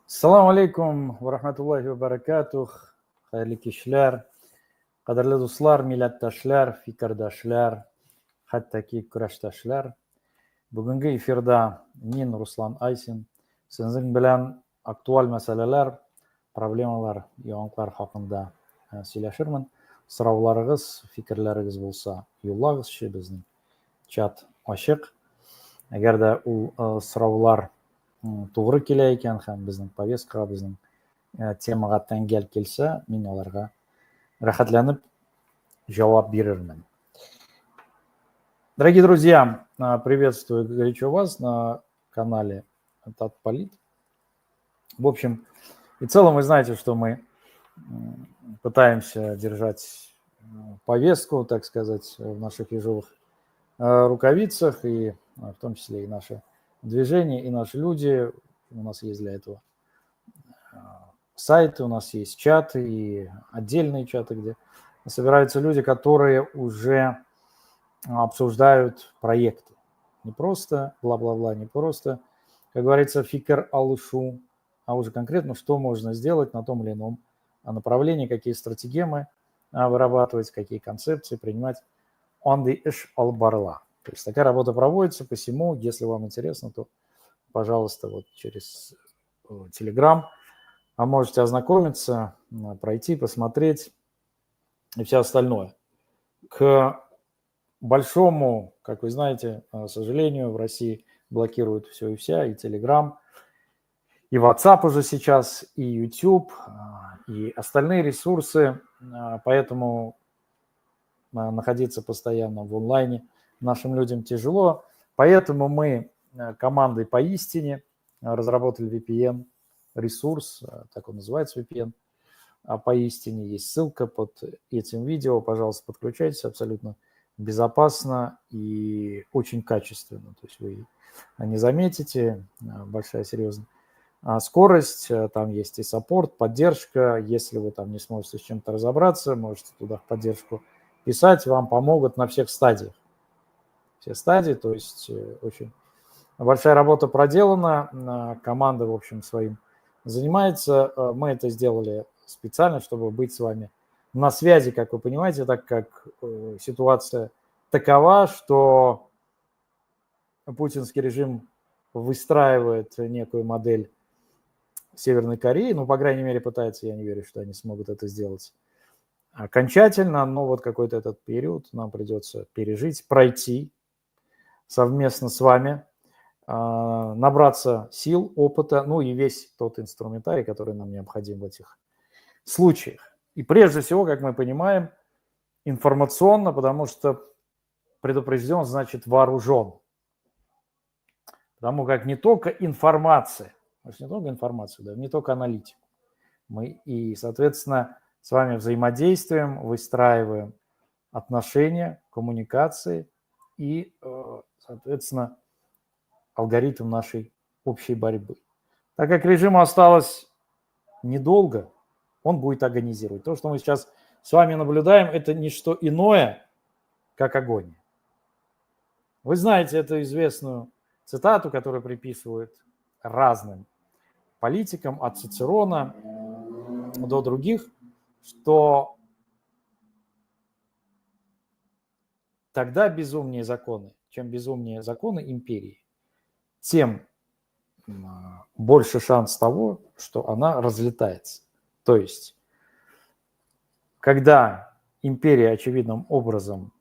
Assalomu alaykum va rahmatullohi va barakatuh. Xayrli kishlar, qadrli do'stlar, millatdoshlar, fikrdoshlar, hattoki kurashtashlar. Bugungi efirda men Ruslan Aysin sizning bilan aktual masalalar, problemalar, yong'inlar haqida сөйләшермен. Сорауларыгыз, fikrlaringiz bo'lsa, yo'llag'izchi, bizning chat ochiq. Agarda u sораулар to'g'ri kelar ekan ham bizning повесткага, bizning temaga tangel kelsa, men ularga рахатланып javob berермен. Дорогие друзья, приветствую горячо вас на канале Татполит. В общем и целом, вы знаете, что мы пытаемся держать повестку, так сказать, в наших ежовых рукавицах, и в том числе и наши движения, и наши люди. У нас есть для этого сайты, у нас есть чаты и отдельные чаты, где собираются люди, которые уже обсуждают проекты. Не просто бла-бла-бла, не просто, как говорится, фикр алышу, а уже конкретно, что можно сделать на том или ином направлении, какие стратегемы вырабатывать, какие концепции принимать. Онды иш албарла. То есть такая работа проводится, посему, если вам интересно, то, пожалуйста, вот через Telegram можете ознакомиться, пройти, посмотреть и все остальное. К большому, как вы знаете, к сожалению, в России блокируют все и вся, и Telegram, и WhatsApp уже сейчас, и YouTube, и остальные ресурсы, поэтому находиться постоянно в онлайне нашим людям тяжело. Поэтому мы командой поистине разработали VPN ресурс, так он называется, VPN. Поистине есть ссылка под этим видео, пожалуйста, подключайтесь, абсолютно безопасно и очень качественно. То есть вы не заметите, большая серьезная скорость, там есть и саппорт, поддержка. Если вы там не сможете с чем-то разобраться, можете туда в поддержку писать, вам помогут на всех стадиях. Все стадии, то есть очень большая работа проделана, команда, в общем, своим занимается. Мы это сделали специально, чтобы быть с вами на связи, как вы понимаете, так как ситуация такова, что путинский режим выстраивает некую модель Северной Кореи, ну, по крайней мере, пытается, я не верю, что они смогут это сделать окончательно, но вот какой-то этот период нам придется пережить, пройти совместно с вами, набраться сил, опыта, ну и весь тот инструментарий, который нам необходим в этих случаях. И прежде всего, как мы понимаем, информационно, потому что предупрежден значит вооружен. Потому как не только информация, не только информация, да, не только аналитика, мы и, соответственно, с вами взаимодействуем, выстраиваем отношения, коммуникации и, соответственно, алгоритм нашей общей борьбы. Так как режиму осталось недолго, он будет агонизировать. То, что мы сейчас с вами наблюдаем, это не что иное, как агония. Вы знаете эту известную цитату, которую приписывают разным политикам, от Цицерона до других, что тогда безумнее законы, чем безумнее законы империи, тем больше шанс того, что она разлетается. То есть, когда империя очевидным образом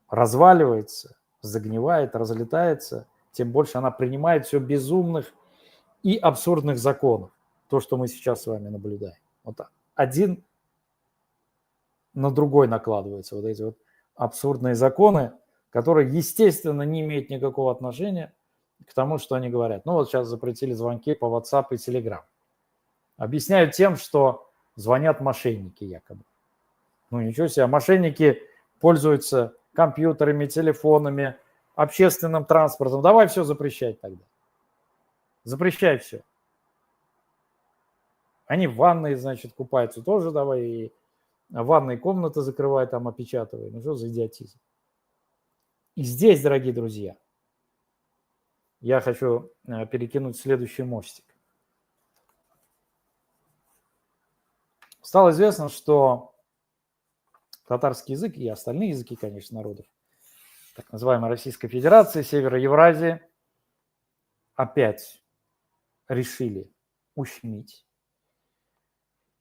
разваливается, загнивает, разлетается, тем больше она принимает все безумных и абсурдных законов. То, что мы сейчас с вами наблюдаем. Вот один на другой накладываются вот эти вот абсурдные законы, которые, естественно, не имеют никакого отношения к тому, что они говорят. Ну вот сейчас запретили звонки по WhatsApp и Telegram. Объясняют тем, что звонят мошенники якобы. Ну ничего себе, мошенники пользуются компьютерами, телефонами, общественным транспортом. Давай все запрещать тогда. Запрещай все. Они в ванной, значит, купаются тоже, давай и ванные комнаты закрывай, там опечатывай. Ну что за идиотизм? И здесь, дорогие друзья, я хочу перекинуть следующий мостик. стало известно, что татарский язык и остальные языки, конечно, народов так называемой Российской Федерации, Севера Евразии опять решили ущемить.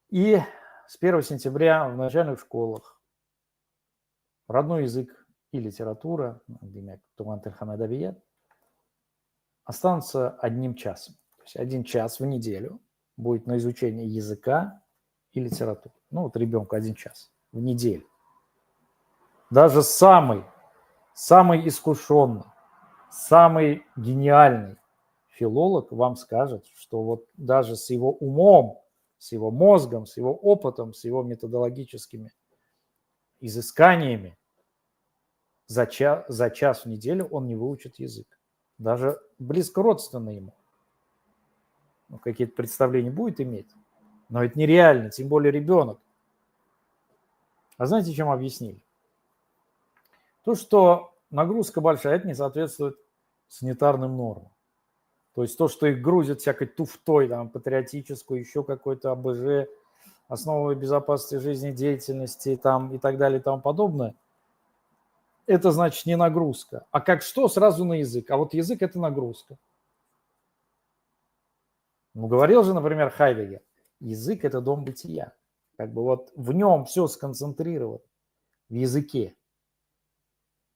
И с 1 сентября в начальных школах родной язык и литература, останутся одним часом. То есть 1 час в неделю будет на изучение языка и литературы. Ну вот ребенку 1 час в неделю. Даже самый искушенный, самый гениальный филолог вам скажет, что вот даже с его умом, с его мозгом, с его опытом, с его методологическими изысканиями за час в неделю он не выучит язык. Даже близко родственный ему. Ну, какие-то представления будет иметь. Но это нереально, тем более ребенок. А знаете, чем объяснили? То, что нагрузка большая, это не соответствует санитарным нормам. То есть то, что их грузят всякой туфтой, там, патриотическую, еще какой-то АБЖ, основы безопасности жизнедеятельности там, и так далее и тому подобное, это значит не нагрузка. А как что, сразу на язык. А вот язык – это нагрузка. Ну, говорил же, например, Хайдеггер, язык – это дом бытия. Как бы вот в нем все сконцентрировано, в языке.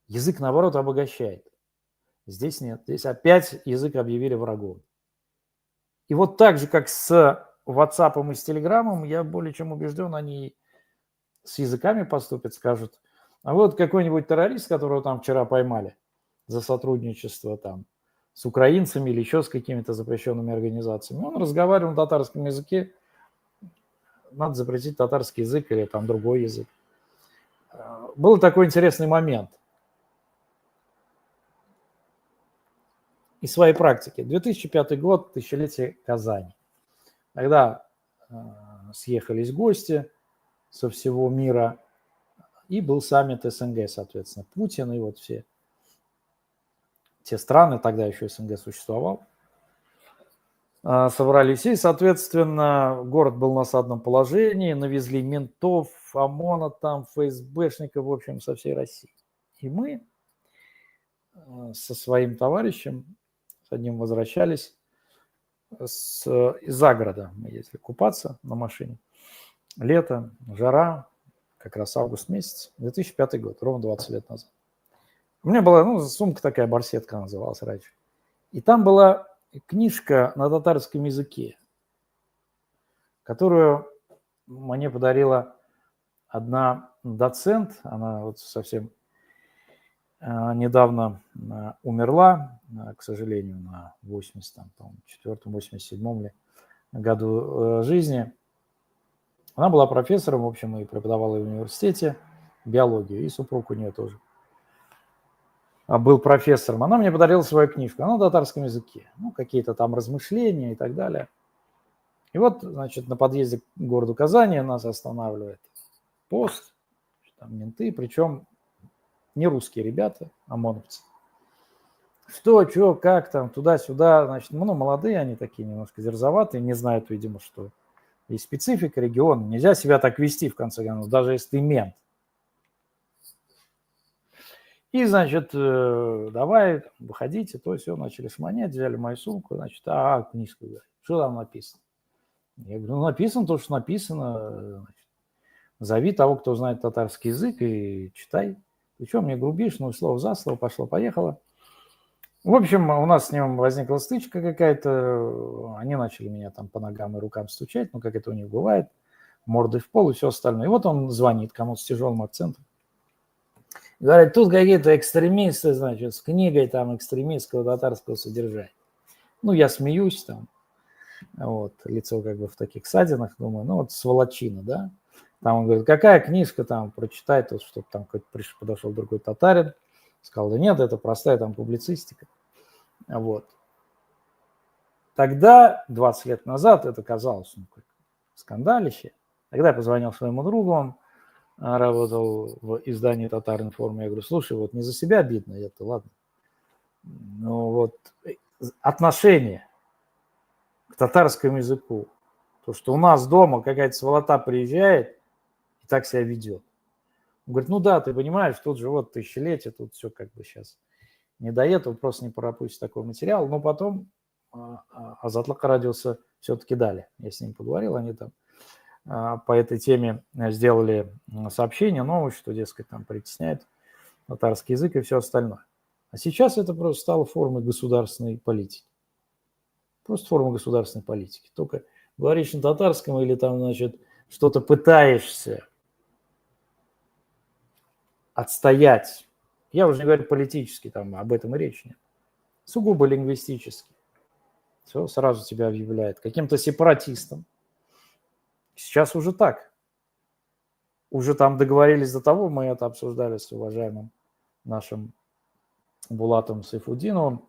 Язык, наоборот, обогащает. Здесь нет. Здесь опять язык объявили врагом. И вот так же, как с WhatsApp и с Telegram, я более чем убежден, они с языками поступят, скажут, а вот какой-нибудь террорист, которого там вчера поймали за сотрудничество там с украинцами или еще с какими-то запрещенными организациями, он разговаривал на татарском языке, надо запретить татарский язык или там другой язык. Был такой интересный момент из своей практики. 2005 год, тысячелетие Казани. Тогда съехались гости со всего мира, и был саммит СНГ, соответственно, Путин и вот все те страны, тогда еще СНГ существовал, собрались. И, соответственно, город был в осадном положении, навезли ментов, ОМОНа там, ФСБшников, в общем, со всей России. И мы со своим товарищем, с одним возвращались из загорода. Мы ездили купаться на машине. Лето, жара, как раз август месяц, 2005 год, ровно 20 лет назад. У меня была, сумка такая, барсетка называлась раньше. И там была книжка на татарском языке, которую мне подарила одна доцент, она вот совсем недавно умерла, к сожалению, на 84-87 году жизни. Она была профессором, в общем, и преподавала в университете биологию, и супруг у нее тоже был профессором. Она мне подарила свою книжку, она на татарском языке, какие-то там размышления и так далее. И вот, значит, на подъезде к городу Казани нас останавливает пост, там менты, причем не русские ребята, ОМОНовцы. Что, как там, туда-сюда, значит, молодые они такие, немножко зерзоватые, не знают, видимо, что есть специфика региона, нельзя себя так вести, в конце концов, даже если ты мент. И, значит, давай, выходите, то все, начали шмонять, взяли мою сумку, значит, книжку, что там написано? Я говорю, написано то, что написано, значит, зови того, кто знает татарский язык, и читай. Ты что, мне грубишь? Слово за слово, пошло-поехало. В общем, у нас с ним возникла стычка какая-то, они начали меня там по ногам и рукам стучать, как это у них бывает, мордой в пол и все остальное. И вот он звонит кому-то с тяжелым акцентом. Говорят, тут какие-то экстремисты, значит, с книгой там экстремистского татарского содержания. Я смеюсь там, вот, лицо как бы в таких ссадинах, думаю, сволочина, да. Там он говорит, какая книжка там, прочитай, тут, чтобы там подошел другой татарин, сказал, да нет, это простая там публицистика. Вот. Тогда, 20 лет назад, это казалось скандалище. Тогда я позвонил своему другу, он работал в издании «Татар-Информ». Я говорю, слушай, вот не за себя обидно, это ладно. Отношение к татарскому языку, То, что у нас дома какая-то сволота приезжает и так себя ведет. Он говорит, ну да, ты понимаешь, тут же вот тысячелетие, тут все как бы сейчас не до этого, просто не пропустишь такой материал. Но потом Азатлык родился все-таки дали. Я с ним поговорил, они там по этой теме сделали сообщение новое, что, дескать, там притесняет татарский язык и все остальное. А сейчас это просто стало формой государственной политики. Просто форма государственной политики. Только говоришь на татарском или там, значит, что-то пытаешься отстоять. Я уже не говорю политически, там об этом и речи нет. Сугубо лингвистически. Все, сразу тебя объявляют каким-то сепаратистом. Сейчас уже так. Уже там договорились до того, мы это обсуждали с уважаемым нашим Булатом Сайфудиновым.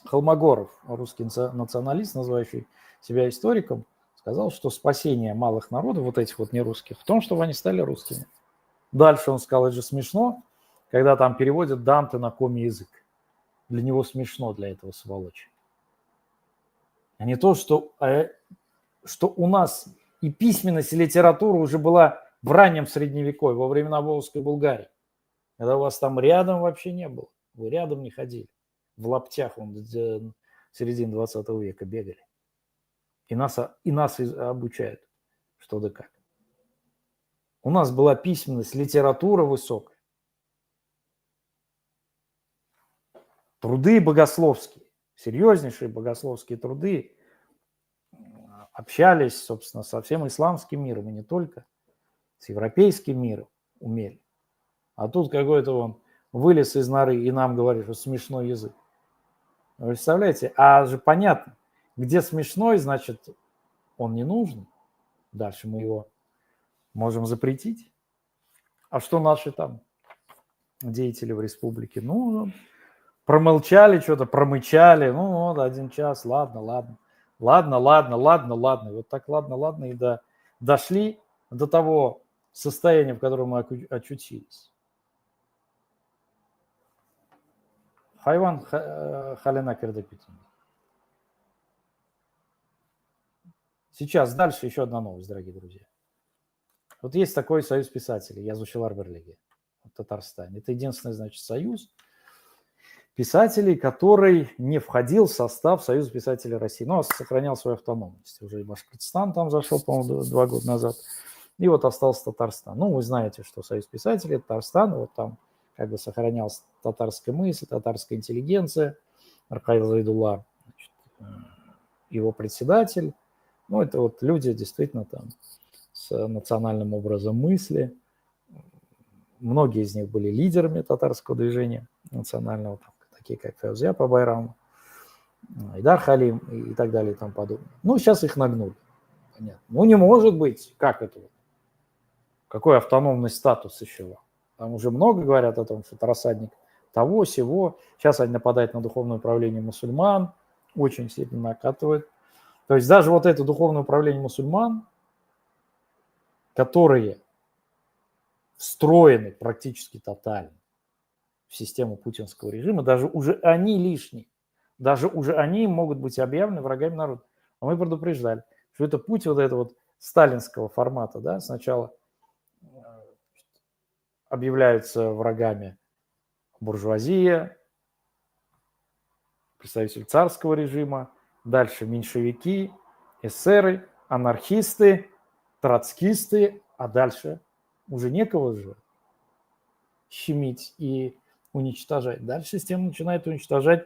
Холмогоров, русский националист, называющий себя историком, сказал, что спасение малых народов, вот этих вот нерусских, в том, чтобы они стали русскими. Дальше он сказал, это же смешно, когда там переводят Данте на коми язык. Для него смешно, для этого сволочи. А не то, что у нас и письменность, и литература уже была в раннем Средневековье, во времена Волжской Булгарии, когда у вас там рядом вообще не было. Вы рядом не ходили. В лаптях в середине 20 века бегали. И нас обучают, что да как. У нас была письменность, литература высокая. Труды богословские, серьезнейшие богословские труды. Общались, собственно, со всем исламским миром, и не только, с европейским миром умели. А тут какой-то он вылез из норы и нам говорит, что смешной язык. Вы представляете? А же понятно, где смешной, значит, он не нужен. Дальше мы его можем запретить. А что наши там деятели в республике? Ну, промолчали что-то, промычали. Ну, вот 1 час, ладно. И вот так ладно, и дошли до того состояния, в котором мы очутились. Хайван халена кердепитин. Сейчас дальше еще одна новость, дорогие друзья. Вот есть такой союз писателей, Язучилар Бирлиги в Татарстане. Это единственный, значит, союз писателей, который не входил в состав Союза писателей России, но сохранял свою автономность. Уже и Башкортостан там зашел, по-моему, 2 года назад. И вот остался Татарстан. Ну, вы знаете, что Союз писателей, Татарстан, вот там как бы сохранялась татарская мысль, татарская интеллигенция. Аркадий Зайдулла, его председатель. Ну, это вот люди действительно там с национальным образом мысли. Многие из них были лидерами татарского движения национального, такие как Фаузия по Байраму, Айдар Халим и так далее и тому подобное. Ну, сейчас их нагнули. Понятно. Ну, не может быть. Как это? Какой автономный статус еще? Там уже много говорят о том, что это рассадник того, сего. Сейчас они нападают на духовное управление мусульман, очень сильно накатывают. То есть даже вот это духовное управление мусульман, которые встроены практически тотально в систему путинского режима, даже уже они лишние, даже уже они могут быть объявлены врагами народа. А мы предупреждали, что это путь вот этого вот сталинского формата, да, сначала объявляются врагами буржуазия, представители царского режима, дальше меньшевики, эсеры, анархисты, троцкисты, а дальше уже некого же щемить и уничтожать. Дальше система начинает уничтожать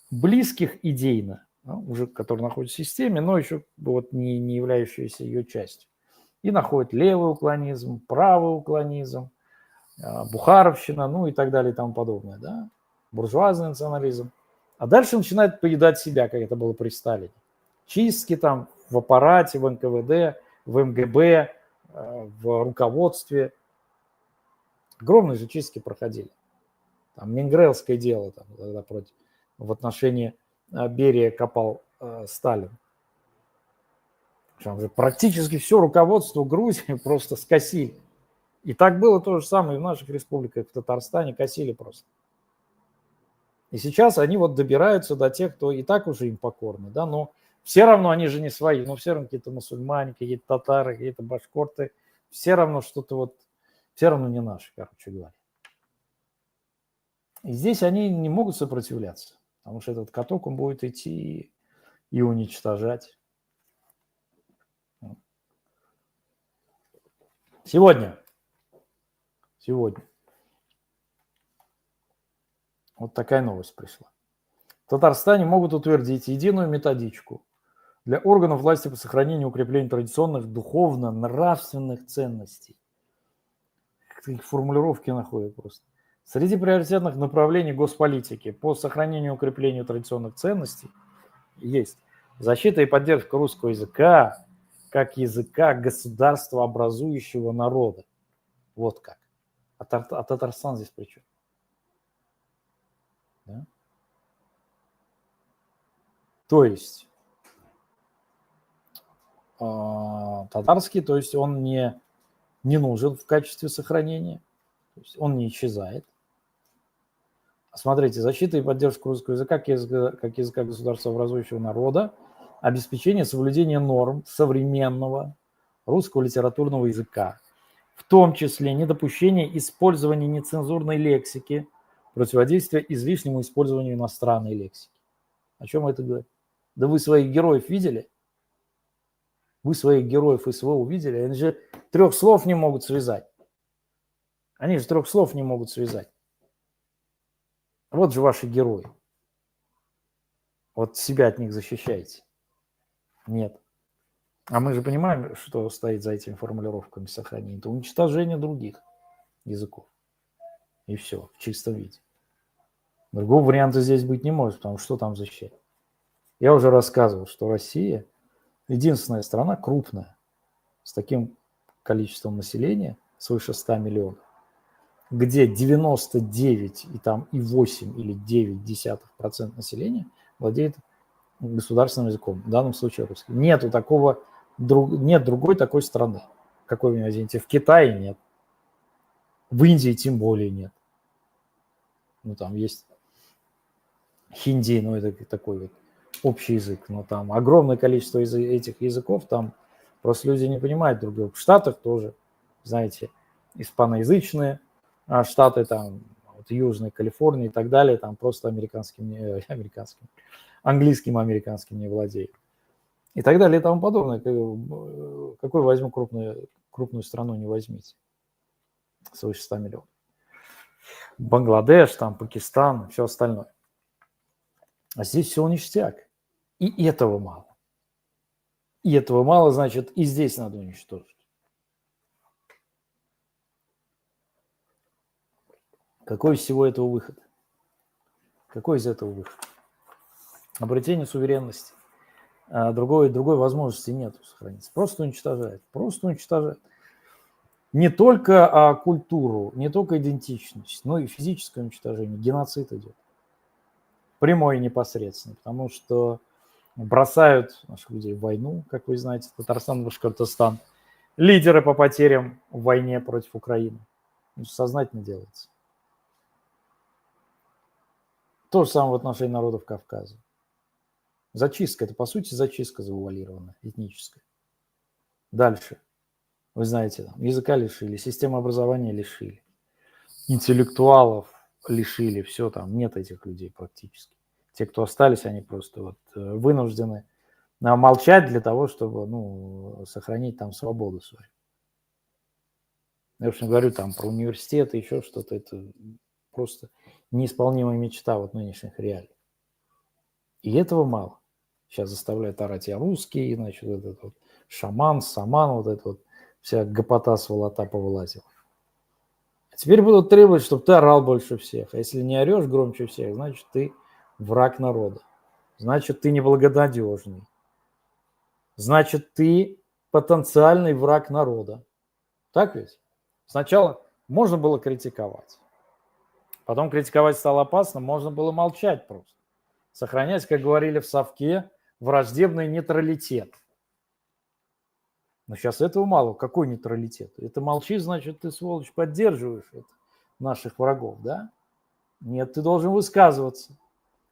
близких идейно, уже которые находятся в системе, но еще вот не являющиеся ее частью. И находят левый уклонизм, правый уклонизм, бухаровщина, ну и так далее и тому подобное, да? Буржуазный национализм. А дальше начинает поедать себя, как это было при Сталине. Чистки там в аппарате, в НКВД, в МГБ, в руководстве. Огромные же чистки проходили. Там Менгрелское дело, там, когда в отношении Берия копал Сталин. Там же практически все руководство Грузии просто скосили. И так было то же самое и в наших республиках, в Татарстане косили просто. И сейчас они вот добираются до тех, кто и так уже им покорны, да, но Все равно они же не свои, но все равно какие-то мусульмане, какие-то татары, какие-то башкорты, все равно что-то вот, все равно не наши, короче говоря. И здесь они не могут сопротивляться, потому что этот каток, он будет идти и уничтожать. Сегодня вот такая новость пришла. В Татарстане могут утвердить единую методичку для органов власти по сохранению и укреплению традиционных духовно-нравственных ценностей. Их формулировки находят просто. Среди приоритетных направлений госполитики по сохранению и укреплению традиционных ценностей есть защита и поддержка русского языка как языка государства образующего народа. Вот как. А Татарстан здесь при чем? Да? То есть татарский, то есть он не нужен в качестве сохранения, то есть он не исчезает. Смотрите, защита и поддержка русского языка как языка государства образующего народа, обеспечение соблюдения норм современного русского литературного языка, в том числе недопущение использования нецензурной лексики, противодействие излишнему использованию иностранной лексики. О чем это говорит? Да вы своих героев видели? Вы своих героев СВО увидели? Они же 3 слов не могут связать. Они же 3 слов не могут связать. Вот же ваши герои. Вот себя от них защищаете. Нет. А мы же понимаем, что стоит за этими формулировками сохранения. Это уничтожение других языков. И все, в чистом виде. Другого варианта здесь быть не может, потому что что там защищать? Я уже рассказывал, что Россия единственная страна крупная, с таким количеством населения, свыше 100 миллионов, где 99,8 или 0,9% населения владеет государственным языком, в данном случае русским. Нет другой такой страны. Какой вы меня извините, в Китае нет, в Индии тем более нет. Ну, там есть хинди, но это такой вот общий язык, но там огромное количество этих языков, там просто люди не понимают друг друга. В Штатах тоже, знаете, испаноязычные штаты, там вот Южной Калифорнии и так далее, там просто английским американским не владеют. И так далее и тому подобное. Какой возьму крупную страну, не возьмите. Свыше 100 миллионов. Бангладеш, там, Пакистан, все остальное. А здесь все ништяк. И этого мало. И этого мало, значит, и здесь надо уничтожить. Какой из всего этого выход? Какой из этого выход? Обретение суверенности. Другой возможности нет сохраниться. Просто уничтожает. Просто уничтожает. Не только культуру, не только идентичность, но и физическое уничтожение. Геноцид идет. Прямой и непосредственный. Потому что бросают наших людей в войну, как вы знаете, Татарстан, Башкортостан. Лидеры по потерям в войне против Украины. Это сознательно делается. То же самое в отношении народов Кавказа. Зачистка, это по сути зачистка завуалированная, этническая. Дальше. Вы знаете, там, языка лишили, систему образования лишили, интеллектуалов лишили, все там, нет этих людей практически. Те, кто остались, они просто вот вынуждены молчать для того, чтобы сохранить там свободу свою. Я, в общем, говорю там про университеты, еще что-то, это просто неисполнимая мечта вот нынешних реалий. И этого мало. Сейчас заставляют орать я русский, значит, вот этот вот шаман, саман, вот это вот вся гопота, сволота повылазила. А теперь будут требовать, чтобы ты орал больше всех. А если не орешь громче всех, значит, ты враг народа. Значит, ты неблагонадежный. Значит, ты потенциальный враг народа. Так ведь? Сначала можно было критиковать. Потом критиковать стало опасно, можно было молчать просто. Сохранять, как говорили в Совке, враждебный нейтралитет. Но сейчас этого мало. Какой нейтралитет? Это молчи, значит, ты, сволочь, поддерживаешь наших врагов, да? Нет, ты должен высказываться.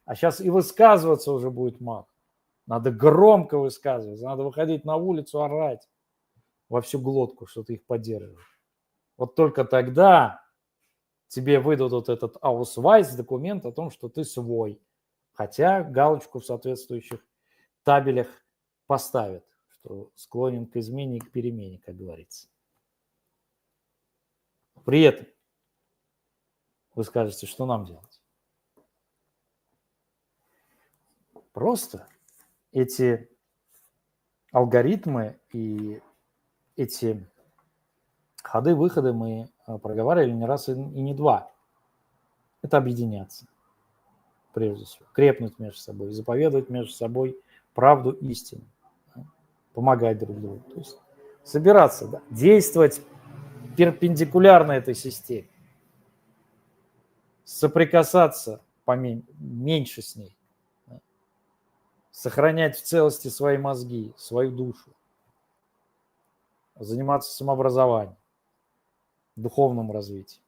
А сейчас и высказываться уже будет мало. Надо громко высказываться, надо выходить на улицу, орать во всю глотку, что ты их поддерживаешь. Вот только тогда тебе выдадут этот аусвайс, документ о том, что ты свой. Хотя галочку в соответствующих табелях поставят, что склонен к измене и к перемене, как говорится. При этом вы скажете, что нам делать? Просто эти алгоритмы и эти ходы-выходы мы проговаривали не раз и не два. Это объединяться, прежде всего, крепнуть между собой, заповедовать между собой правду, истину, да, помогать друг другу. То есть собираться, да, действовать перпендикулярно этой системе, соприкасаться меньше с ней, да, сохранять в целости свои мозги, свою душу, заниматься самообразованием, духовным развитием.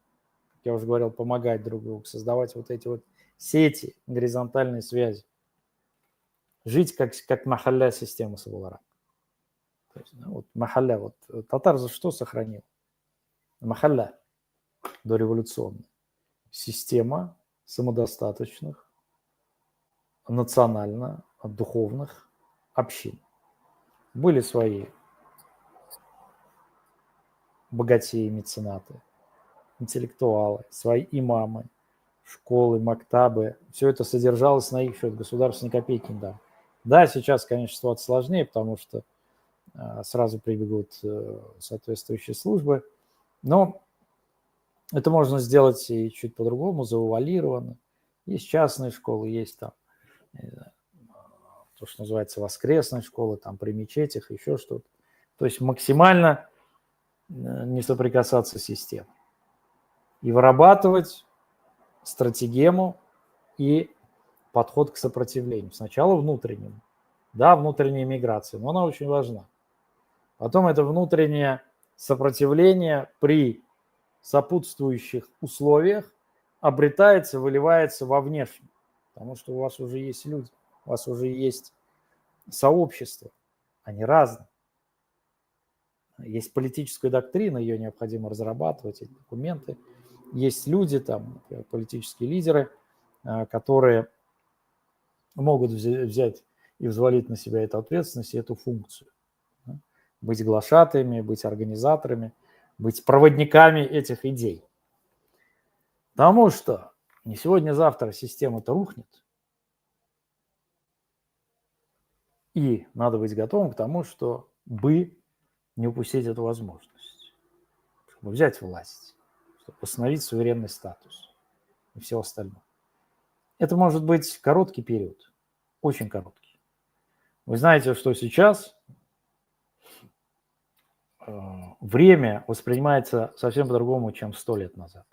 Как я уже говорил, помогать друг другу, создавать вот эти вот сети, горизонтальные связи. Жить как махалля системы Савулара. То есть, да, вот махалля, вот татар за что сохранил? Махалля дореволюционная. Система самодостаточных, национально-духовных общин. Были свои богатеи, меценаты, интеллектуалы, свои имамы, школы, мактабы. Все это содержалось на их счет, государство ни копейки не дало. Да, сейчас, конечно, ситуация сложнее, потому что сразу прибегут соответствующие службы, но это можно сделать и чуть по-другому, завуалированно. Есть частные школы, есть там то, что называется воскресные школы, там при мечетях, еще что-то. То есть максимально не соприкасаться с системой. И вырабатывать стратегему и подход к сопротивлению. Сначала внутреннему. Да, внутренняя миграция, но она очень важна. Потом это внутреннее сопротивление при сопутствующих условиях обретается, выливается во внешнем. Потому что у вас уже есть люди, у вас уже есть сообщество. Они разные. Есть политическая доктрина, ее необходимо разрабатывать, эти документы. Есть люди, там, политические лидеры, которые могут взять и взвалить на себя эту ответственность и эту функцию. Да? Быть глашатаями, быть организаторами, быть проводниками этих идей. Потому что не сегодня-завтра система-то рухнет. И надо быть готовым к тому, чтобы не упустить эту возможность, чтобы взять власть, чтобы восстановить суверенный статус и все остальное. Это может быть короткий период, очень короткий. Вы знаете, что сейчас время воспринимается совсем по-другому, чем 100 лет назад.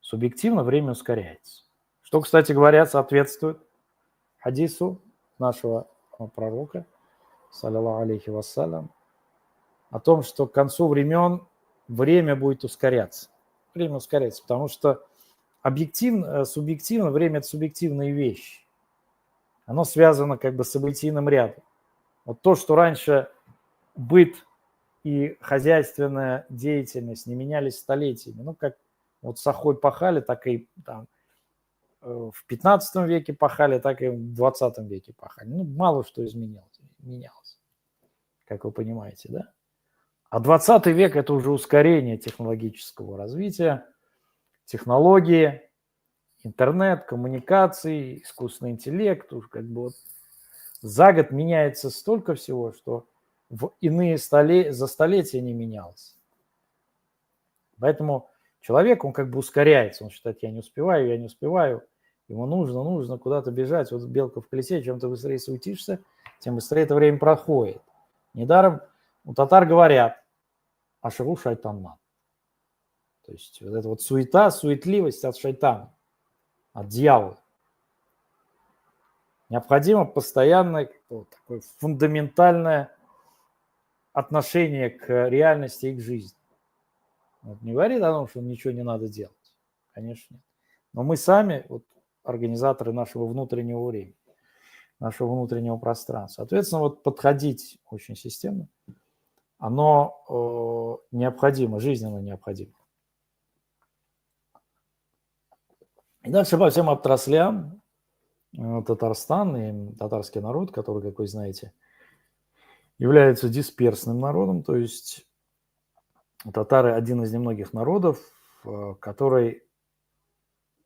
Субъективно время ускоряется. Что, кстати говоря, соответствует хадису нашего пророка, саллаллаху алейхи вассалям, о том, что к концу времен время будет ускоряться. Время ускоряется, потому что объективно, субъективно время – это субъективные вещи. Оно связано как бы с событийным рядом. Вот то, что раньше быт и хозяйственная деятельность не менялись столетиями. Ну, как вот сахой пахали, так и там, в 15 веке пахали, так и в 20 веке пахали. Ну, мало что менялось, как вы понимаете, да? А 20 век – это уже ускорение технологического развития, технологии, интернет, коммуникации, искусственный интеллект. Уж как бы вот за год меняется столько всего, что в иные за столетия не менялось. Поэтому человек, он как бы ускоряется, он считает, я не успеваю, ему нужно куда-то бежать. Вот белка в колесе, чем ты быстрее суетишься, тем быстрее это время проходит. Недаром у татар говорят, ашару шайтаннан. То есть вот эта вот суета, суетливость от шайтана, от дьявола. Необходимо постоянное такое фундаментальное отношение к реальности и к жизни. Вот не говорит о том, что ничего не надо делать. Конечно, нет. Но мы сами, вот, организаторы нашего внутреннего времени. нашего внутреннего пространства. Соответственно, вот подходить очень системно, оно необходимо, жизненно необходимо. И дальше по всем отраслям Татарстан и татарский народ, который, как вы знаете, является дисперсным народом, то есть татары один из немногих народов, который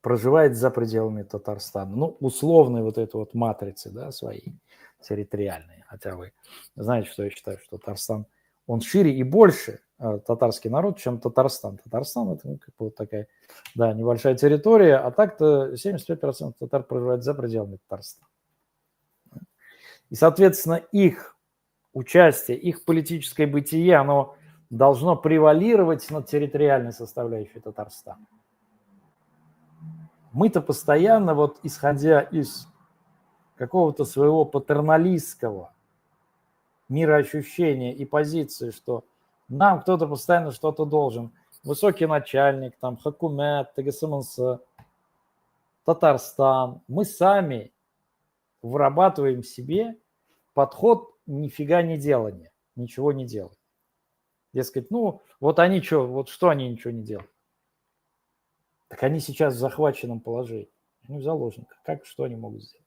проживает за пределами Татарстана. Ну, условной вот этой вот матрицы, да, своей территориальной. Хотя вы знаете, что я считаю, что Татарстан, он шире и больше татарский народ, чем Татарстан. Татарстан – это как бы вот такая, да, небольшая территория, а так-то 75% татар проживает за пределами Татарстана. И, соответственно, их участие, их политическое бытие, оно должно превалировать над территориальной составляющей Татарстана. Мы-то постоянно, вот исходя из какого-то своего патерналистского мироощущения и позиции, что нам кто-то постоянно что-то должен, высокий начальник, там, Хакумет, ТГСМНС, Татарстан, мы сами вырабатываем себе подход нифига не делания, ничего не делать. Дескать, ну, вот они что, вот что они ничего не делают? Так они сейчас в захваченном положении, они в заложниках. Как, что они могут сделать?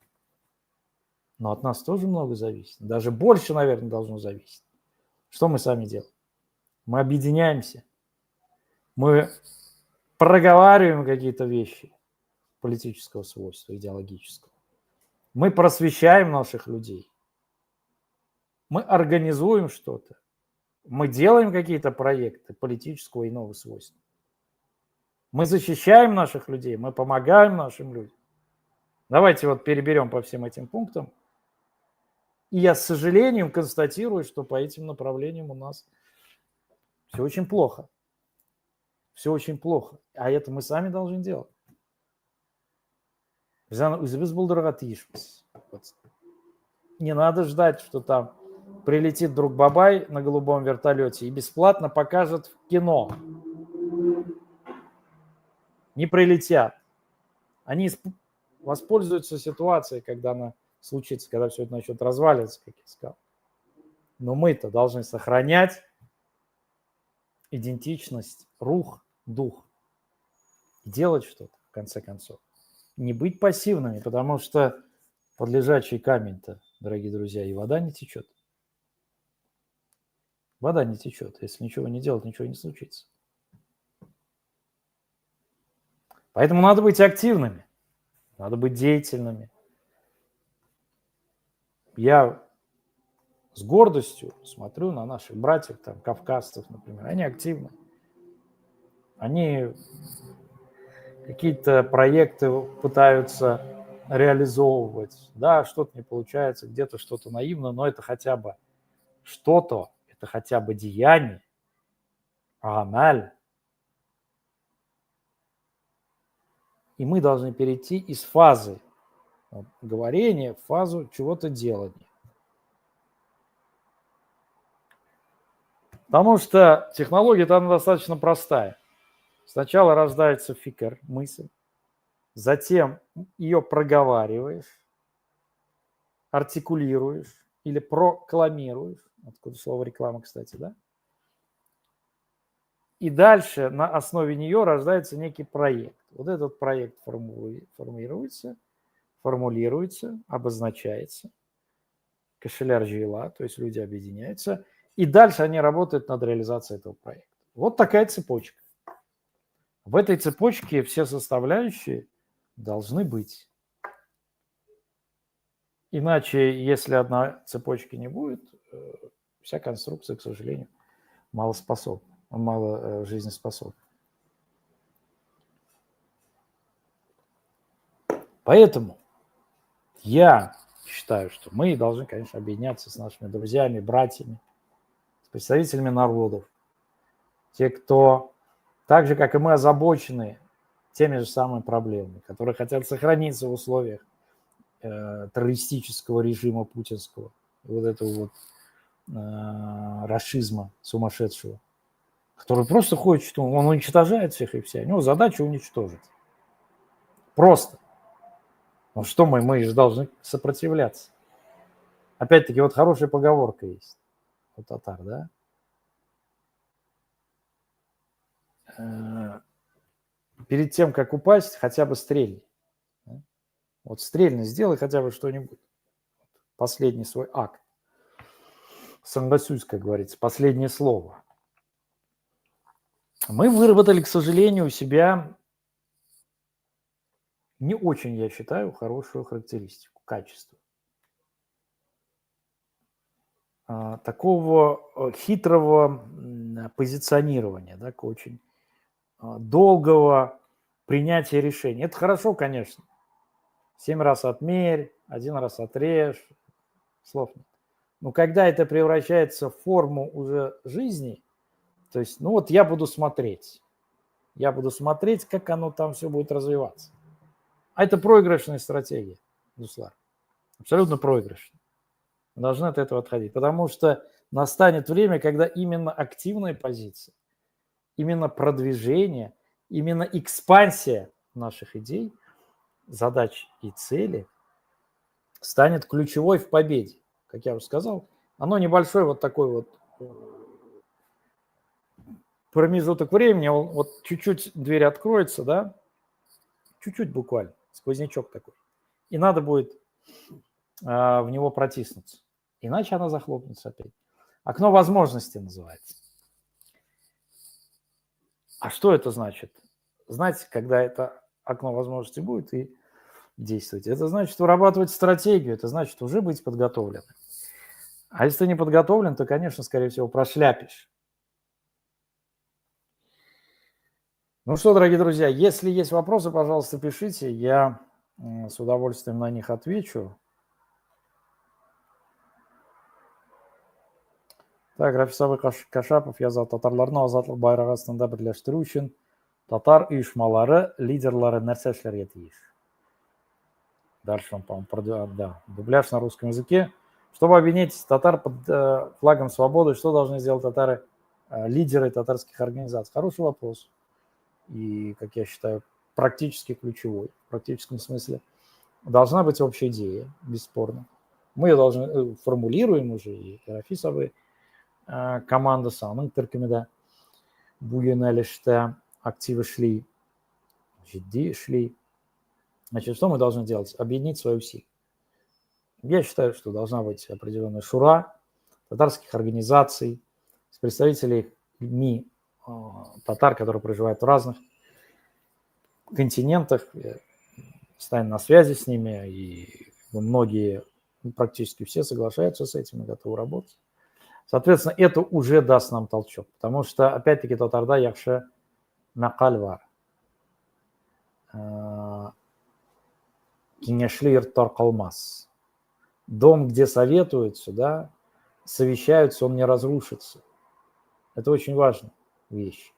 Но от нас тоже много зависит. Даже больше, наверное, должно зависеть. Что мы сами делаем? Мы объединяемся. Мы проговариваем какие-то вещи политического свойства, идеологического. Мы просвещаем наших людей. Мы организуем что-то. Мы делаем какие-то проекты политического и иного свойства. Мы защищаем наших людей, мы помогаем нашим людям. Давайте вот переберем по всем этим пунктам. И я с сожалением констатирую, что по этим направлениям у нас все очень плохо. Все очень плохо. А это мы сами должны делать. Не надо ждать, что там прилетит друг Бабай на голубом вертолете и бесплатно покажет в кино. Не прилетят. Они воспользуются ситуацией, когда она случится, когда все это начнет разваливаться, как я сказал. Но мы-то должны сохранять идентичность, рух, дух. Делать что-то, в конце концов. Не быть пассивными, потому что под лежачий камень-то, дорогие друзья, и вода не течет. Вода не течет. Если ничего не делать, ничего не случится. Поэтому надо быть активными, надо быть деятельными. Я с гордостью смотрю на наших братьев, там, кавказцев, например. Они активны. Они какие-то проекты пытаются реализовывать. Да, что-то не получается, где-то что-то наивно, но это хотя бы что-то, это хотя бы деяние, амаль. И мы должны перейти из фазы говорения в фазу чего-то делания. Потому что технология там достаточно простая. Сначала рождается фикр, мысль, затем ее проговариваешь, артикулируешь или прокламируешь, откуда слово реклама, кстати, да? И дальше на основе нее рождается некий проект. Вот этот проект формируется, обозначается, кашеляр жила, то есть люди объединяются, и дальше они работают над реализацией этого проекта. Вот такая цепочка. В этой цепочке все составляющие должны быть. Иначе, если одной цепочки не будет, вся конструкция, к сожалению, мало жизнеспособна. Поэтому я считаю, что мы должны, конечно, объединяться с нашими друзьями, братьями, с представителями народов. Те, кто, так же, как и мы, озабочены теми же самыми проблемами, которые хотят сохраниться в условиях террористического режима путинского, вот этого вот рашизма сумасшедшего, который просто хочет, он уничтожает всех и вся. У него задача уничтожить. Просто. Ну что мы же должны сопротивляться. Опять-таки, вот хорошая поговорка есть у татар, да? Перед тем, как упасть, хотя бы стрельни. Да? Вот стрельни, сделай хотя бы что-нибудь. Последний свой акт. Согласюсь, как говорится, последнее слово. Мы выработали, к сожалению, у себя не очень, я считаю, хорошую характеристику, качество. Такого хитрого позиционирования, да, очень долгого принятия решений. Это хорошо, конечно. 7 раз отмерь, 1 раз отрежь, слов нет. Но когда это превращается в форму уже жизни, то есть, ну вот я буду смотреть, как оно там все будет развиваться. А это проигрышная стратегия, Руслан. Абсолютно проигрышная. Мы должны от этого отходить, потому что настанет время, когда именно активная позиция, именно продвижение, именно экспансия наших идей, задач и целей станет ключевой в победе. Как я уже сказал, оно небольшой вот такой вот промежуток времени, вот чуть-чуть дверь откроется, да, чуть-чуть буквально, сквознячок такой, и надо будет в него протиснуться, иначе она захлопнется опять. Окно возможностей называется. А что это значит? Знаете, когда это окно возможностей будет и действовать, это значит вырабатывать стратегию, это значит уже быть подготовленным. А если ты не подготовлен, то, конечно, скорее всего, прошляпишь. Ну что, дорогие друзья, если есть вопросы, пожалуйста, пишите, я с удовольствием на них отвечу. Так, Рафисабы Кашапов yazады. Татарларны азатлык байрагы астында бирләштерү өчен татар оешмалары лидерлары нәрсә эшләргә тиеш? Дальше он, по-моему, да, дубляж на русском языке. Чтобы объединить татар под флагом свободы, что должны сделать татары, лидеры татарских организаций? Хороший вопрос. И, как я считаю, практически ключевой, в практическом смысле. Должна быть общая идея, бесспорно. Мы ее должны формулируем уже, и Рафисабы команда самых Теркемеда Буен Элиште активы шли, жидди шли. Значит, что мы должны делать? Объединить свои усилия. Я считаю, что должна быть определенная шура татарских организаций с представителями татар, которые проживают в разных континентах, станем на связи с ними, и многие, практически все соглашаются с этим и готовы работать. Соответственно, это уже даст нам толчок, потому что, опять-таки, татарда яхше накаль бар. Кенешлир торкалмас. Дом, где советуются, да, совещаются, он не разрушится. Это очень важная вещь.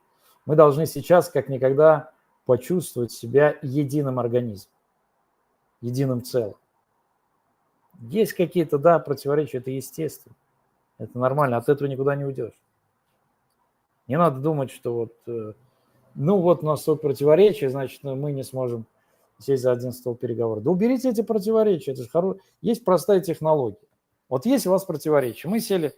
Мы должны сейчас, как никогда, почувствовать себя единым организмом, единым целым. Есть какие-то, да, противоречия, это естественно. Это нормально, от этого никуда не уйдешь. Не надо думать, что вот, ну вот у нас столько противоречий, значит, мы не сможем сесть за один стол переговоров. Да уберите эти противоречия, это же есть простая технология. Вот есть у вас противоречия. Мы сели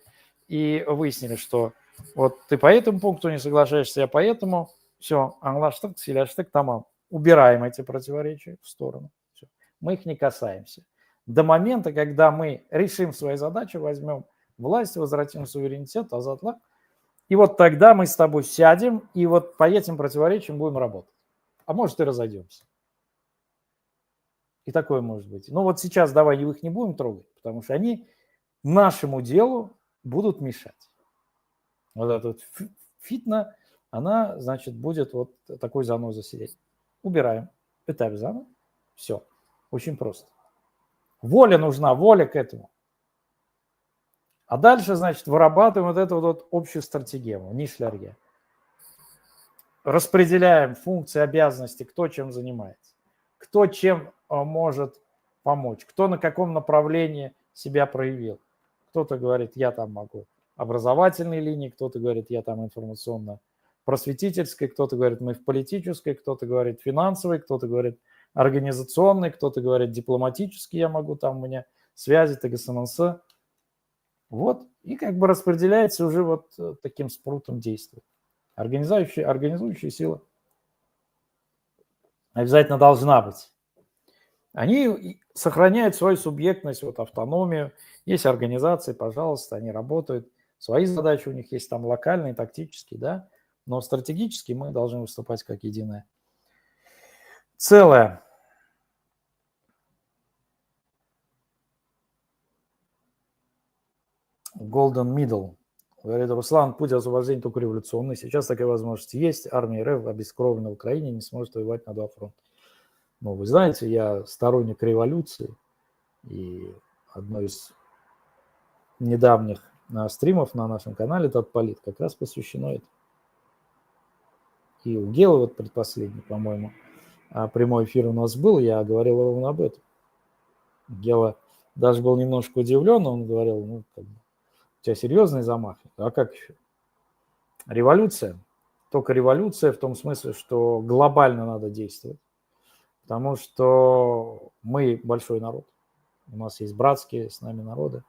и выяснили, что вот ты по этому пункту не соглашаешься, я по этому. Все, англаштык, селяштык, тамам. Убираем эти противоречия в сторону. Все. Мы их не касаемся. До момента, когда мы решим свои задачи, возьмем власть, возвратим суверенитет, азатлак, и вот тогда мы с тобой сядем и вот по этим противоречиям будем работать. А может и разойдемся. И такое может быть. Но вот сейчас давай их не будем трогать, потому что они нашему делу будут мешать. Вот эта вот фитна, она, значит, будет вот такой занозой сидеть. Убираем. Этап заново. Все. Очень просто. Воля нужна, воля к этому. А дальше, значит, вырабатываем вот эту вот общую стратегию, нишлярге. Распределяем функции, обязанности, кто чем занимается, кто чем может помочь, кто на каком направлении себя проявил. Кто-то говорит, я там могу образовательной линии, кто-то говорит, я там информационно-просветительской, кто-то говорит, мы в политической, кто-то говорит финансовой, кто-то говорит организационной, кто-то говорит дипломатический, я могу там, у меня связи, ТГСНС. Вот, и как бы распределяется уже вот таким спрутом действия. Организующая сила обязательно должна быть. Они сохраняют свою субъектность, вот автономию. Есть организации, пожалуйста, они работают. Свои задачи у них есть там локальные, тактические, да, но стратегически мы должны выступать как единое целое. Golden Middle. Говорит, Руслан, путь освобождения только революционный. Сейчас такая возможность есть. Армия РФ обескровлена в Украине, не сможет воевать на два фронта. Ну, вы знаете, я сторонник революции. И одно из недавних стримов на нашем канале Татполит как раз посвящено этому. И у Гела вот предпоследний, по-моему, прямой эфир у нас был, я говорил ровно об этом. Гела даже был немножко удивлен, он говорил, ну, как бы, у тебя серьезный замах, а как еще? Революция. Только революция в том смысле, что глобально надо действовать, потому что мы большой народ. У нас есть братские с нами народы.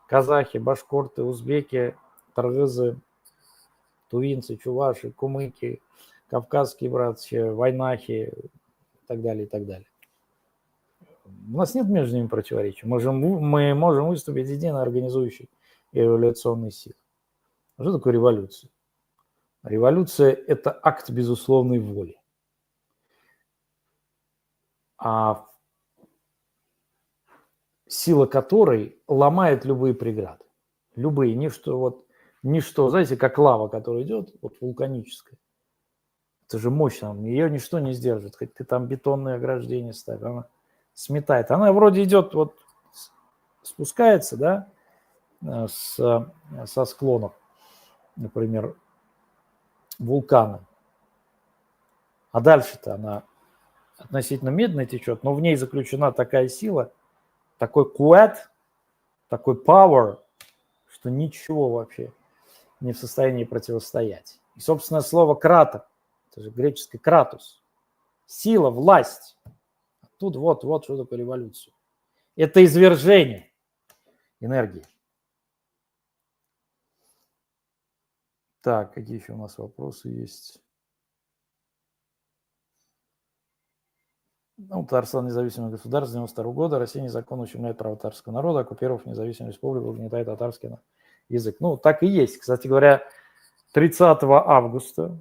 Казахи, башкорты, узбеки, кыргызы, тувинцы, чуваши, кумыки, кавказские братья, вайнахи и так далее, и так далее. У нас нет между ними противоречий. Мы можем выступить едино организующей и революционной силой. Что такое революция? Революция – это акт безусловной воли. А сила которой ломает любые преграды. Любые. Ничто, знаете, как лава, которая идет, вот вулканическая. Это же мощно. Ее ничто не сдержит. Хоть ты там бетонное ограждение ставь, она сметает. Она вроде идет, вот спускается, да, со склонов, например, вулкана. А дальше-то она относительно медленно течет, но в ней заключена такая сила, такой куэт, такой power, что ничего вообще не в состоянии противостоять. И, собственно, слово «краток», это же греческий «кратус», сила, власть. Тут вот что такое революция. Это извержение энергии. Так, какие еще у нас вопросы есть? Ну, Татарстан независимое государство, 92 года, Россия незаконно ущемляет право татарского народа, оккупировав независимую республику, угнетает татарский язык. Ну, так и есть. Кстати говоря, 30 августа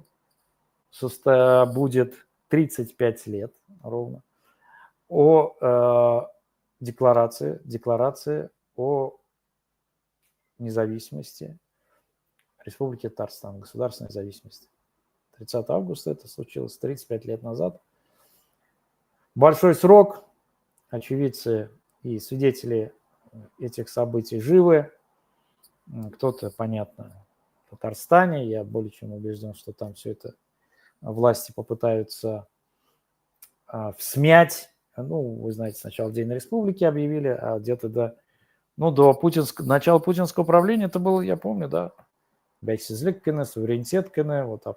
будет 35 лет ровно о декларации о независимости Республики Татарстан, государственной независимости. 30 августа это случилось 35 лет назад. Большой срок, очевидцы и свидетели этих событий живы. Кто-то, понятно, в Татарстане. Я более чем убежден, что там все это власти попытаются всмять. Ну, вы знаете, сначала День Республики объявили, а где-то до начала путинского правления это было, я помню, да, бәйсезлік, суверенитет, вот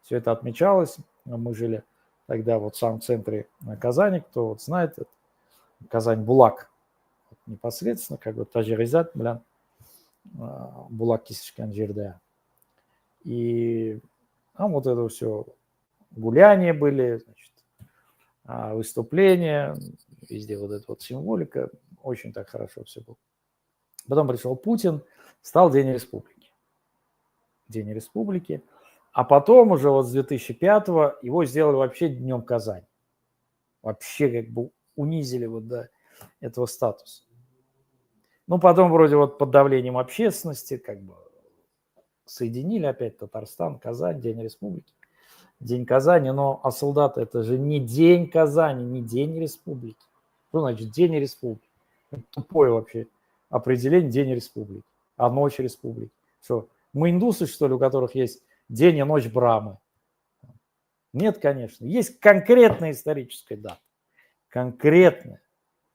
все это отмечалось. Мы жили тогда вот в самом центре Казани, кто вот знает, Казань-Булак, вот непосредственно, как бы Тажиризат, Булак Кисишкан Жирдая. И там вот это все гуляния были, значит, выступления, везде вот эта вот символика, очень так хорошо все было. Потом пришел Путин, стал День Республики. День Республики. А потом уже вот с 2005-го его сделали вообще Днем Казани. Вообще как бы унизили вот до этого статуса. Ну, потом вроде вот под давлением общественности как бы соединили опять Татарстан, Казань, День Республики. День Казани, но а солдаты это же не День Казани, не День Республики. Что значит День Республики? Это тупое вообще определение День Республики. А Ночь Республики. Что, мы индусы, что ли, у которых есть День и Ночь Брамы? Нет, конечно. Есть конкретная историческая дата. Конкретная.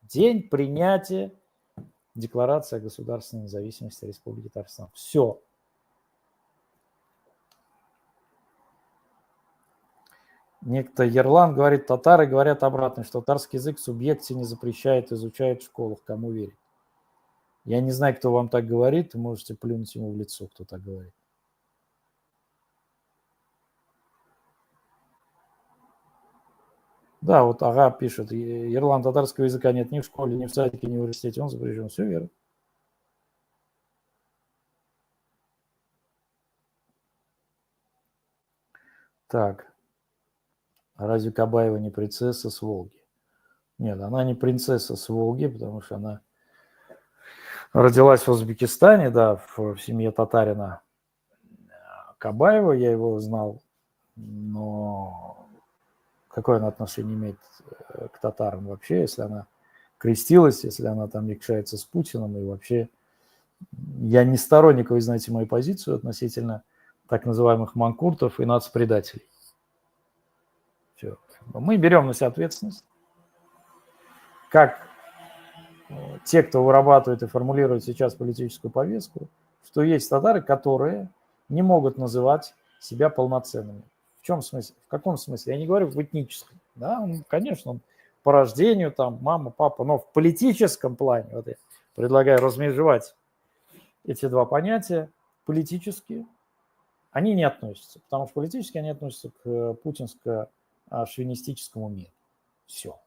День принятия Декларации о государственной независимости Республики Татарстан. Все. Некто Ерлан говорит, татары говорят обратно, что татарский язык в субъекте не запрещает, изучают в школах. Кому верить? Я не знаю, кто вам так говорит, вы можете плюнуть ему в лицо, кто так говорит. Да, вот Ага пишет, Ерлан, татарского языка нет ни в школе, ни в садике, ни в университете, он запрещен. Все верно. Так, разве Кабаева не принцесса с Волги? Нет, она не принцесса с Волги, потому что она родилась в Узбекистане, да, в семье татарина Кабаева, я его знал, но какое она отношение имеет к татарам вообще, если она крестилась, если она там якшается с Путиным, и вообще я не сторонник, вы знаете мою позицию относительно так называемых манкуртов и нацпредателей. Все. Мы берем на себя ответственность, как те, кто вырабатывает и формулирует сейчас политическую повестку, что есть татары, которые не могут называть себя полноценными. В чем смысле? В каком смысле? Я не говорю в этническом. Да? Конечно, он по рождению, там, мама, папа, но в политическом плане, вот я предлагаю размежевать эти два понятия, политические, они не относятся, потому что политически они относятся к путинско-шовинистическому миру. Все.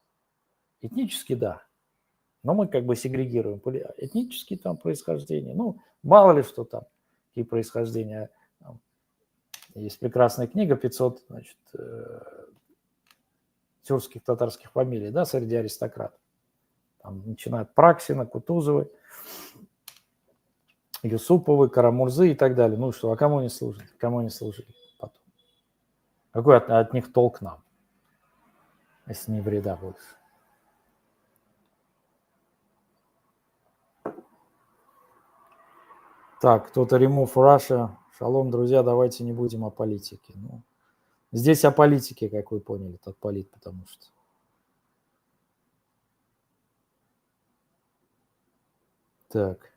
Этнически, да. Но мы как бы сегрегируем этнические там происхождения. Ну, мало ли что там, какие происхождения. Есть прекрасная книга «500, значит, тюркских татарских фамилий, да, среди аристократов. Там начинают Праксина, Кутузовы, Юсуповы, Карамурзы и так далее. Ну что, а кому они служат? Кому они служили потом? Какой от них толк нам, если не вреда больше? Так, кто-то remove Russia. Шалом, друзья, давайте не будем о политике. Ну, здесь о политике, как вы поняли, тот полит, потому что... Так.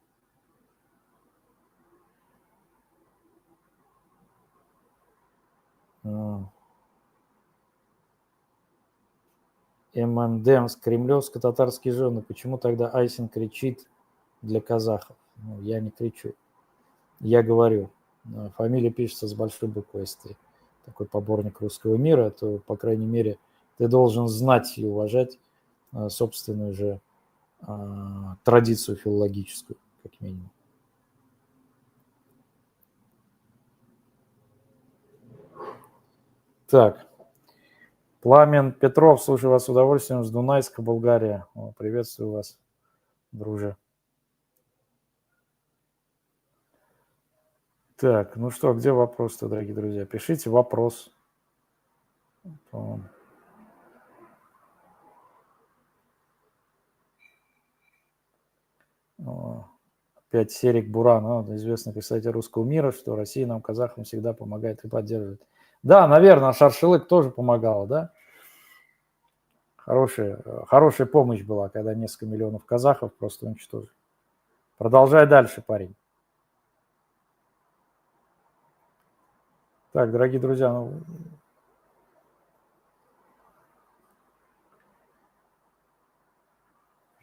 ММДМС, кремлевско-татарские жены. Почему тогда Айсин кричит для казахов? Ну, я не кричу. Я говорю. Фамилия пишется с большой буквы, если ты такой поборник русского мира, то, по крайней мере, ты должен знать и уважать собственную же традицию филологическую, как минимум. Так. Пламен Петров, слушаю вас с удовольствием с Дунайска, Болгария. Приветствую вас, друже. Так, ну что, где вопрос-то, дорогие друзья? Пишите вопрос. Опять Серик Буран, известный писатель русского мира, что Россия нам, казахам, всегда помогает и поддерживает. Да, наверное, Шаршилык тоже помогал, да? Хорошая помощь была, когда несколько миллионов казахов просто уничтожили. Продолжай дальше, парень. Так, дорогие друзья,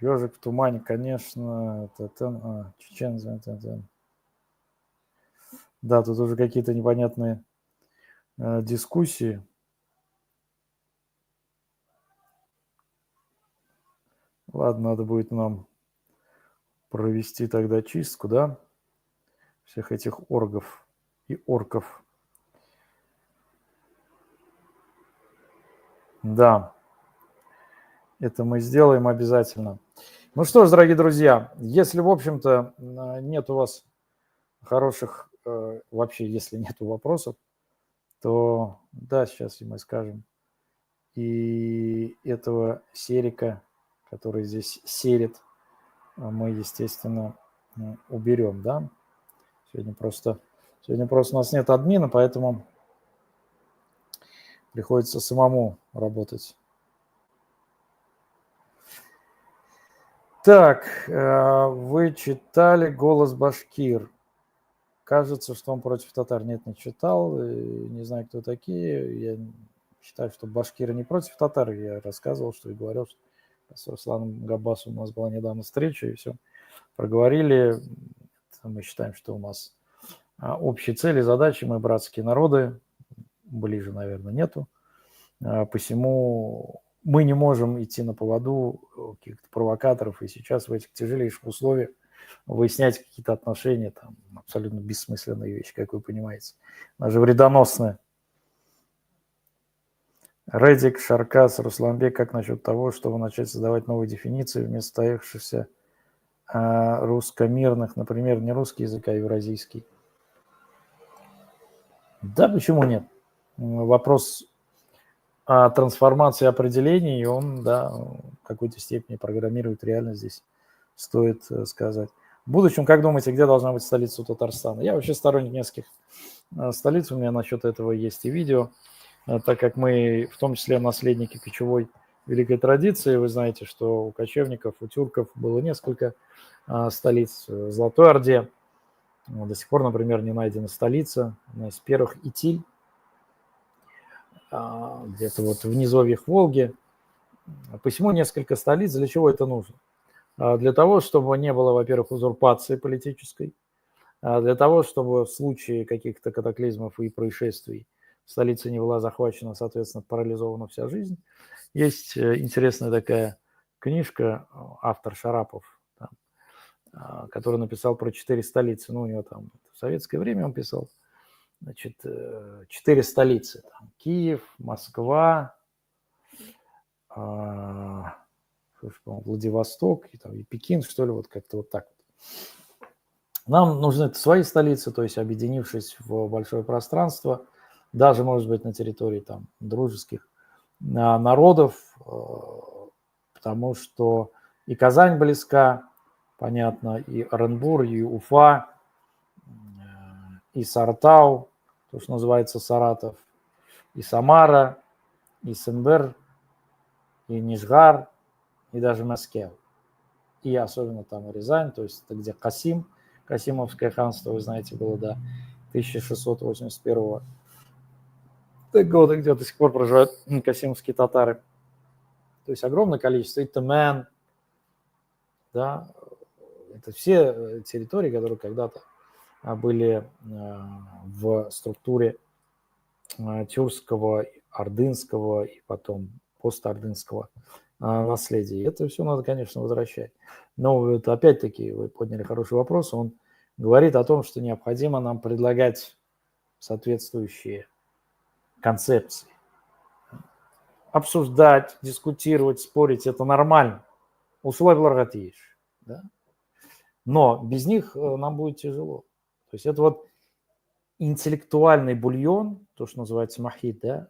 «Ежик в тумане», конечно, чечен. Да, тут уже какие-то непонятные дискуссии. Ладно, надо будет нам провести тогда чистку, да, всех этих оргов и орков. Да, это мы сделаем обязательно. Ну что ж, дорогие друзья, если, в общем-то, нет у вас хороших, вообще, если нет вопросов, то да, сейчас мы скажем. И этого Серика, который здесь серит, мы, естественно, уберем, да. Сегодня просто у нас нет админа, поэтому приходится самому работать. Так, вы читали «Голос башкир». Кажется, что он против татар. Нет, не читал. Не знаю, кто такие. Я считаю, что башкиры не против татар. Я рассказывал, что и говорил, что с Русланом Габбасом у нас была недавно встреча, и все. проговорили. Мы считаем, что у нас общие цели, задачи, мы братские народы, ближе, наверное, нету. Посему мы не можем идти на поводу каких-то провокаторов и сейчас в этих тяжелейших условиях выяснять какие-то отношения, там, абсолютно бессмысленные вещи, как вы понимаете, даже вредоносные. Редик, Шаркас, Русланбек, как насчет того, чтобы начать создавать новые дефиниции вместо стоявшихся русско-мирных, например, не русский язык, а евразийский? Да, почему нет? Вопрос о трансформации определений, и он, да, в какой-то степени программирует реальность здесь, стоит сказать. В будущем, как думаете, где должна быть столица Татарстана? Я вообще сторонник нескольких столиц, у меня насчет этого есть и видео, так как мы в том числе наследники кочевой великой традиции. Вы знаете, что у кочевников, у тюрков было несколько столиц. В Золотой Орде до сих пор, например, не найдена столица. Одна из первых Итиль, где-то вот в низовьях Волги. Посему несколько столиц. Для чего это нужно? Для того, чтобы не было, во-первых, узурпации политической, для того, чтобы в случае каких-то катаклизмов и происшествий столица не была захвачена, соответственно, парализована вся жизнь. Есть интересная такая книжка, автор Шарапов, там, который написал про 4 столицы. Ну, у него там в советское время он писал, значит, 4 столицы. Там, Киев, Москва, Владивосток и, там, и Пекин, что ли, вот как-то вот так вот. Нам нужны свои столицы, то есть объединившись в большое пространство, даже, может быть, на территории там дружеских народов, потому что и Казань близка, понятно, и Оренбур, и Уфа, и Сартау, то, что называется Саратов, и Самара, и Сембер, и Нижгар, и даже Москва. И особенно там Рязань, то есть это где Касим, Касимовское ханство, вы знаете, было до 1681 года, где до сих пор проживают касимовские татары. То есть огромное количество. И Тюмень, да, это все территории, которые когда-то были в структуре тюркского, ордынского и потом постордынского наследия. И это все надо, конечно, возвращать. Но это опять-таки вы подняли хороший вопрос. Он говорит о том, что необходимо нам предлагать соответствующие концепции. Обсуждать, дискутировать, спорить – это нормально. Условия есть, да? Но без них нам будет тяжело. То есть это вот интеллектуальный бульон, то, что называется махит, да,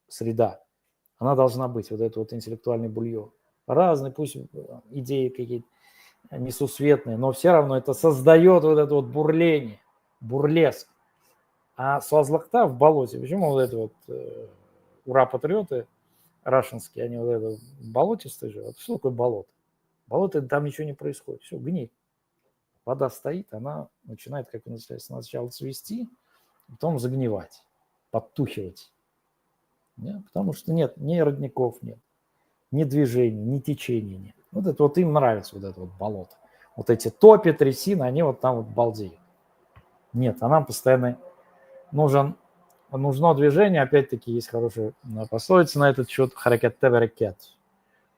среда, она должна быть, вот этот вот интеллектуальный бульон. Разные, пусть идеи какие-то несусветные, но все равно это создает вот это вот бурление, бурлеск. А Суазлахта в болоте, почему вот это вот ура-патриоты рашинские, они вот это болотистые живут? Что такое болото? Болото, там ничего не происходит, все, гниль. Вода стоит, она начинает, как вы сказали, сначала цвести, потом загнивать, подтухивать. Да? Потому что нет ни родников, нет, ни движений, ни течения нет. Вот это вот им нравится, вот это вот болото. Вот эти топи, трясины, они вот там вот балдеют. Нет, а нам постоянно нужно движение. Опять-таки есть хорошая пословица на этот счет. Харакет теверекет.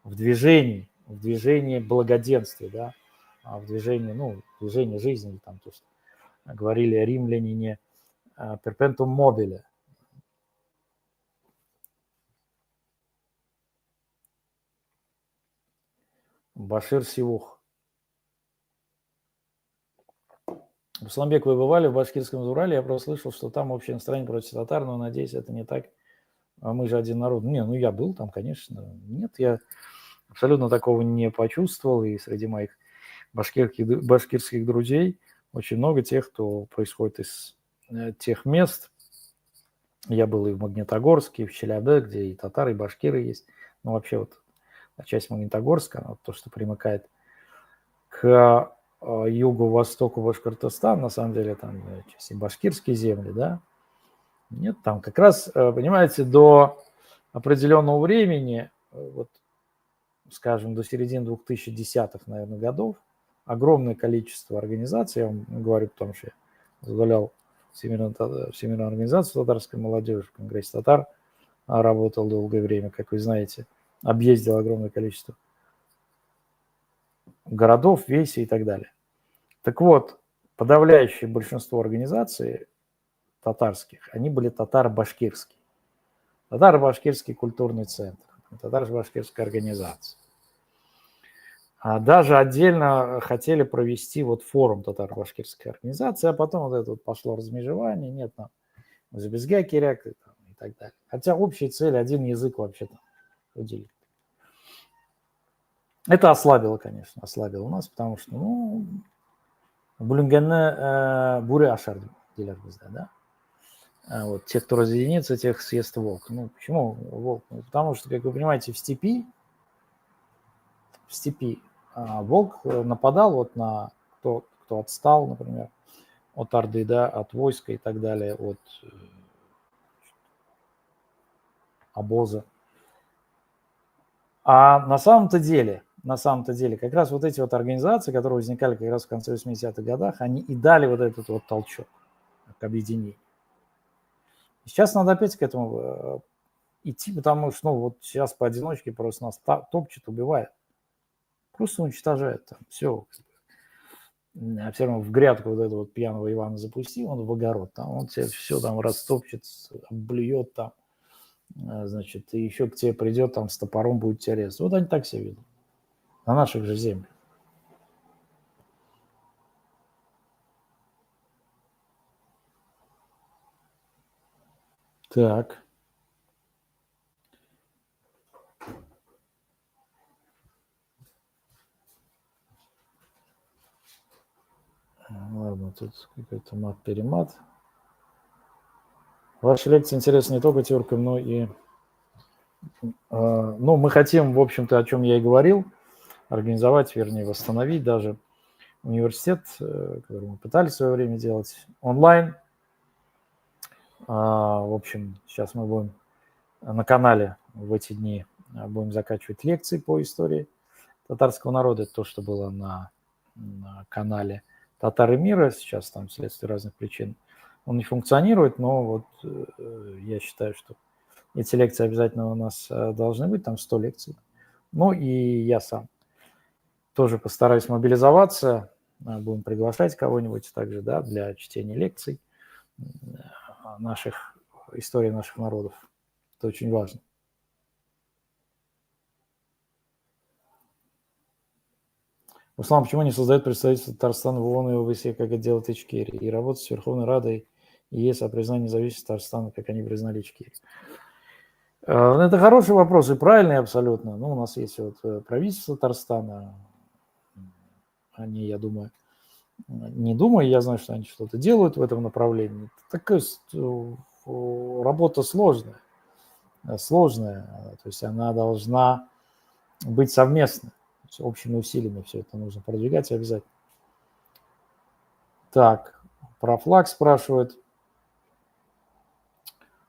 В движении благоденствия, да, в движении, ну, движение жизни, там, то, что говорили римляне, не перпентум мобиле. Башир Сивух. Русланбек, вы бывали в Башкирском Урале? Я просто слышал, что там общее настроение против татар, но, надеюсь, это не так. А мы же один народ. Не, ну я был там, конечно. Нет, я абсолютно такого не почувствовал. И среди моих башкирских друзей очень много тех, кто происходит из тех мест. Я был и в Магнитогорске, и в Челябе, где и татары, и башкиры есть. Ну, вообще вот часть Магнитогорска, вот то, что примыкает к юго-востоку Башкортостана, на самом деле там часть и башкирские земли, да. Нет, там как раз, понимаете, до определенного времени, вот, скажем, до середины 2010-х, наверное, годов, огромное количество организаций, я вам говорю, потому что я возглавлял Всемирную организацию татарской молодежи, в Конгрессе татар работал долгое время, как вы знаете, объездил огромное количество городов, весей и так далее. Так вот, подавляющее большинство организаций татарских, они были татаро-башкирские. Татаро-башкирский культурный центр, татаро-башкирская организация. А даже отдельно хотели провести вот форум татаро-башкирской организации, а потом вот это вот пошло размежевание, нет, там Узбекский киряк и так далее. Хотя общая цель один язык вообще там уделить. Это ослабило, конечно, ослабило нас, потому что, ну, Булингенне буря ашар делят, да? Вот, те, кто разъединится, тех съест волк. Ну, почему волк? Ну, потому что, как вы понимаете, в степи волк нападал вот на кто отстал, например, от Орды, да, от войска и так далее, от обоза. А на самом-то деле, как раз вот эти вот организации, которые возникали как раз в конце 80-х годах, они и дали вот этот вот толчок к объединению. И сейчас надо опять к этому идти, потому что, ну, вот сейчас поодиночке просто нас топчет, убивает. Просто уничтожает там все. А все равно в грядку вот этого вот пьяного Ивана запусти, он в огород, там он тебе все там растопчет, облюет там, значит, и еще к тебе придет там с топором, будет тебя резать. Вот они так себя ведут. На наших же землях. Так. Ладно, тут какой-то мат-перемат. Ваша лекция интересна не только теорикам, но и... Ну, мы хотим, в общем-то, о чем я и говорил, организовать, вернее, восстановить даже университет, который мы пытались в свое время делать онлайн. В общем, сейчас мы будем на канале в эти дни будем закачивать лекции по истории татарского народа. Это то, что было на канале «Татары мира». Сейчас там вследствие разных причин он не функционирует, но вот я считаю, что эти лекции обязательно у нас должны быть, там 100 лекций. Ну и я сам тоже постараюсь мобилизоваться, будем приглашать кого-нибудь также, да, для чтения лекций истории наших народов. Это очень важно. Руслан, почему не создает представительство Татарстана в ООН и ОБСЕ, как это делает Ичкерия, и работать с Верховной Радой и ЕС о признании независимости Татарстана, как они признали Ичкерию? Это хороший вопрос и правильный абсолютно. Ну, у нас есть вот правительство Татарстана, они, я думаю, не думаю, я знаю, что они что-то делают в этом направлении. Такая работа сложная, то есть она должна быть совместной, общими усилиями все это нужно продвигать обязательно. Так, про флаг спрашивают.